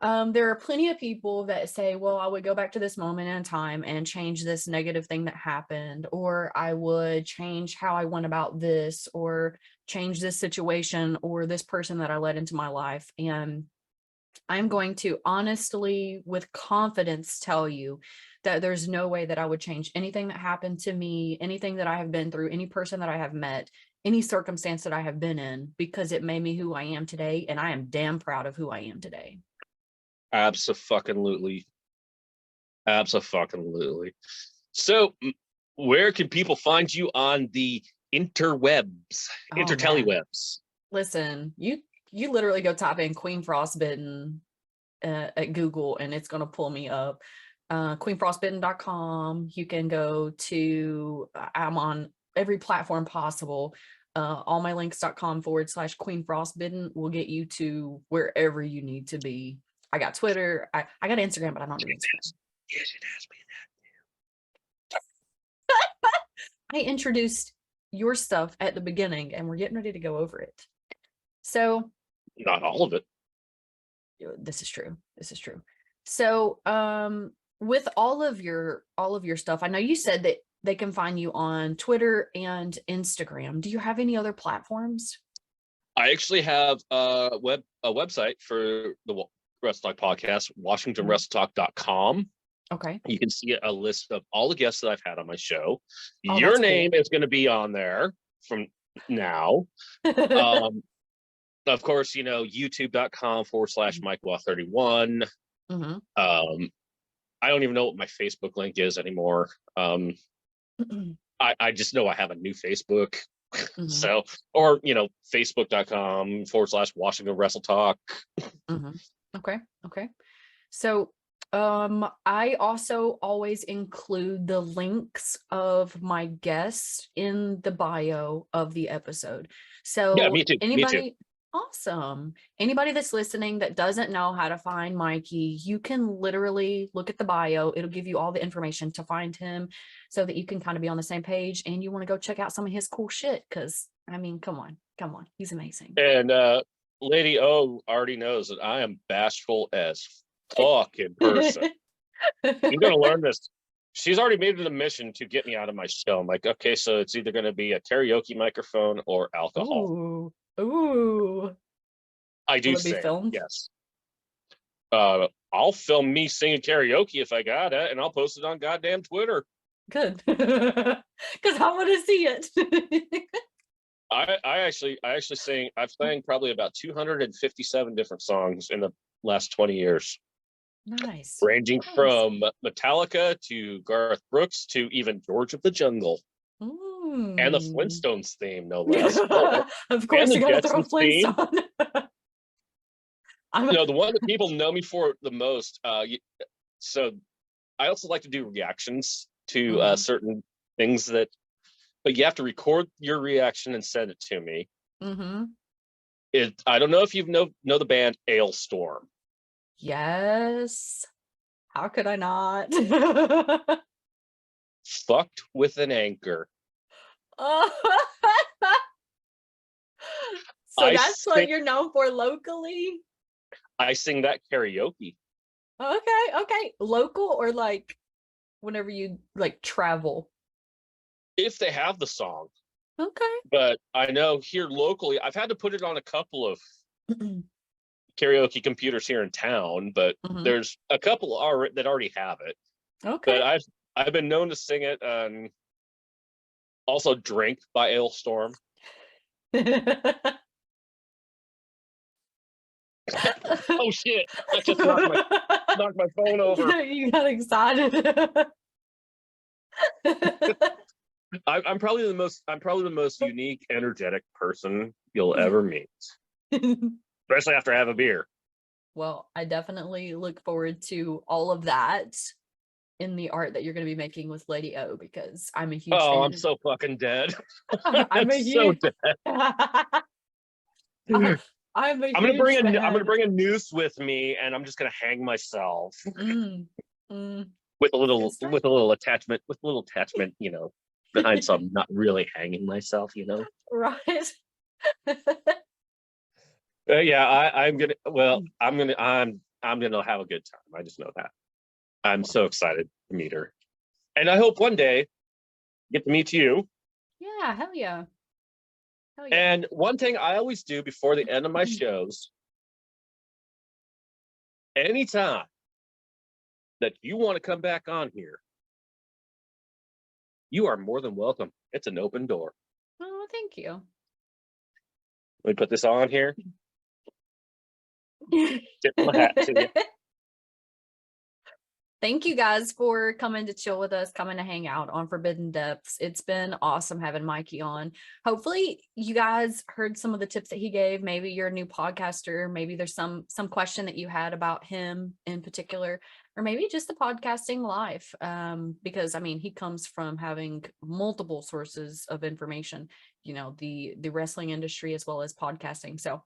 There are plenty of people that say, well, I would go back to this moment in time and change this negative thing that happened, or I would change how I went about this, or change this situation, or this person that I let into my life. And I'm going to honestly, with confidence, tell you that there's no way that I would change anything that happened to me, anything that I have been through, any person that I have met, any circumstance that I have been in, because it made me who I am today. And I am damn proud of who I am today. Absolutely. Absolutely. So where can people find you on the interwebs, intertellywebs? Listen, you literally go type in Queen Frostbitten at Google and it's going to pull me up. queenfrostbitten.com. You can go to, I'm on every platform possible. allmylinks.com/Queen Frostbitten will get you to wherever you need to be. I got Twitter. I got Instagram, but I don't do Instagram. Yes, it has me that. I introduced your stuff at the beginning and we're getting ready to go over it. So not all of it. This is true. This is true. So with all of your stuff, I know you said that they can find you on Twitter and Instagram. Do you have any other platforms? I actually have a website for the Wrestle Talk podcast, WashingtonWrestleTalk.com. Okay. You can see a list of all the guests that I've had on my show. Your name is going to be on there from now. Of course, youtube.com/MikeWaugh31. I don't even know what my Facebook link is anymore. I just know I have a new Facebook. So, or, Facebook.com/Washington Wrestle Talk. Okay. So, I also always include the links of my guests in the bio of the episode. So yeah, me too. Awesome. Anybody that's listening that doesn't know how to find Mikey, you can literally look at the bio. It'll give you all the information to find him so that you can kind of be on the same page and you want to go check out some of his cool shit. Cause I mean, come on. He's amazing. And Lady O already knows that I am bashful as fuck in person. You're going to learn this. She's already made it a mission to get me out of my shell. I'm like, okay, so it's either going to be a karaoke microphone or alcohol. Ooh. I do sing, yes. I'll film me singing karaoke if I got it, and I'll post it on goddamn Twitter. Good. Because I want to see it. I actually sing. I've sang probably about 257 different songs in the last 20 years. Nice. Ranging from Metallica to Garth Brooks to even George of the Jungle. And the Flintstones theme, no less. Of course, you gotta throw Flintstones. The one that people know me for the most. So I also like to do reactions to certain things but you have to record your reaction and send it to me. I don't know if you know the band Alestorm. Yes. How could I not? Fucked with an anchor. So I that's what sing, you're known for locally? I sing that karaoke. Okay. Local or like whenever you like travel? If they have the song. Okay. But I know here locally, I've had to put it on a couple of karaoke computers here in town, but Mhm. there's a couple that already have it. But Okay. I've been known to sing it, and also "Drink" by Ailstorm. Oh shit! I just knocked my phone over. You got excited. I'm probably the most unique, energetic person you'll ever meet, especially after I have a beer. Well, I definitely look forward to all of that in the art that you're going to be making with Lady O because I'm a huge Oh, I'm fan. so fucking dead. I'm I'm a so huge dead. I'm a I'm gonna huge fan. bring a noose with me, and I'm just gonna hang myself Mm, mm, with good stuff. a little attachment, behind, so I'm not really hanging myself. Right. Yeah, I'm gonna have a good time. I just know that. I'm so excited to meet her, and I hope one day get to meet you. Yeah, hell yeah. Hell yeah. And one thing I always do before the end of my shows, anytime that you want to come back on here, you are more than welcome. It's an open door. Oh, thank you. Let me put this on here. Tip my hat to you. Thank you guys for coming to chill with us, coming to hang out on Forbidden Depths. It's been awesome having Mikey on. Hopefully you guys heard some of the tips that he gave. Maybe you're a new podcaster. Maybe there's some question that you had about him in particular, or maybe just the podcasting life. Because I mean, he comes from having multiple sources of information, the wrestling industry as well as podcasting. So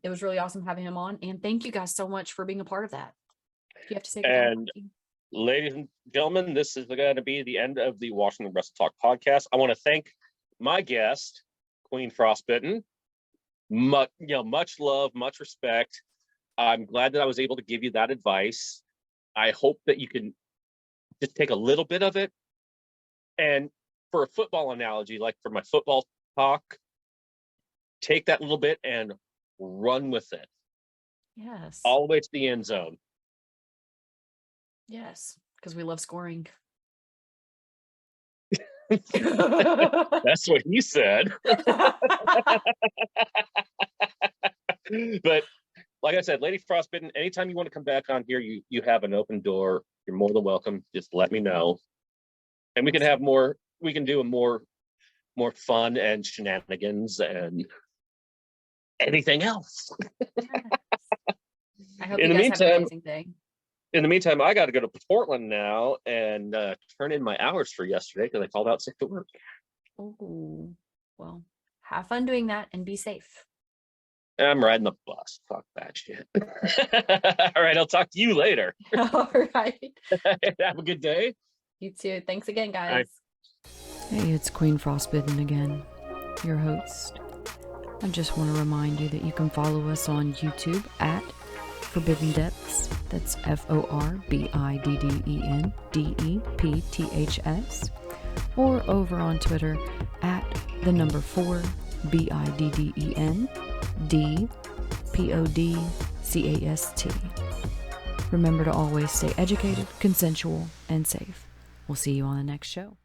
it was really awesome having him on. And thank you guys so much for being a part of that. You have to say goodbye. And ladies and gentlemen, this is going to be the end of the Washington Wrestle Talk podcast. I want to thank my guest, Queen Frostbitten. Much love, much respect. I'm glad that I was able to give you that advice. I hope that you can just take a little bit of it. And for a football analogy, like for my football talk, take that little bit and run with it. Yes. All the way to the end zone. Yes, because we love scoring. That's what he said. But like I said, Lady Frostbitten, anytime you want to come back on here, you have an open door. You're more than welcome. Just let me know. And we can have more, we can do a more fun and shenanigans and anything else. I hope you guys have an amazing day. In the meantime, I got to go to Portland now and turn in my hours for yesterday because I called out sick to work. Oh, well, have fun doing that and be safe. I'm riding the bus. Fuck that shit. All right, I'll talk to you later. All right. Have a good day. You too. Thanks again, guys. Right. Hey, it's Queen Frostbitten again, your host. I just want to remind you that you can follow us on YouTube at Forbidden Depths. That's FORBIDDENDEPTHS. Or over on Twitter at 4BIDDENDPODCAST. Remember to always stay educated, consensual, and safe. We'll see you on the next show.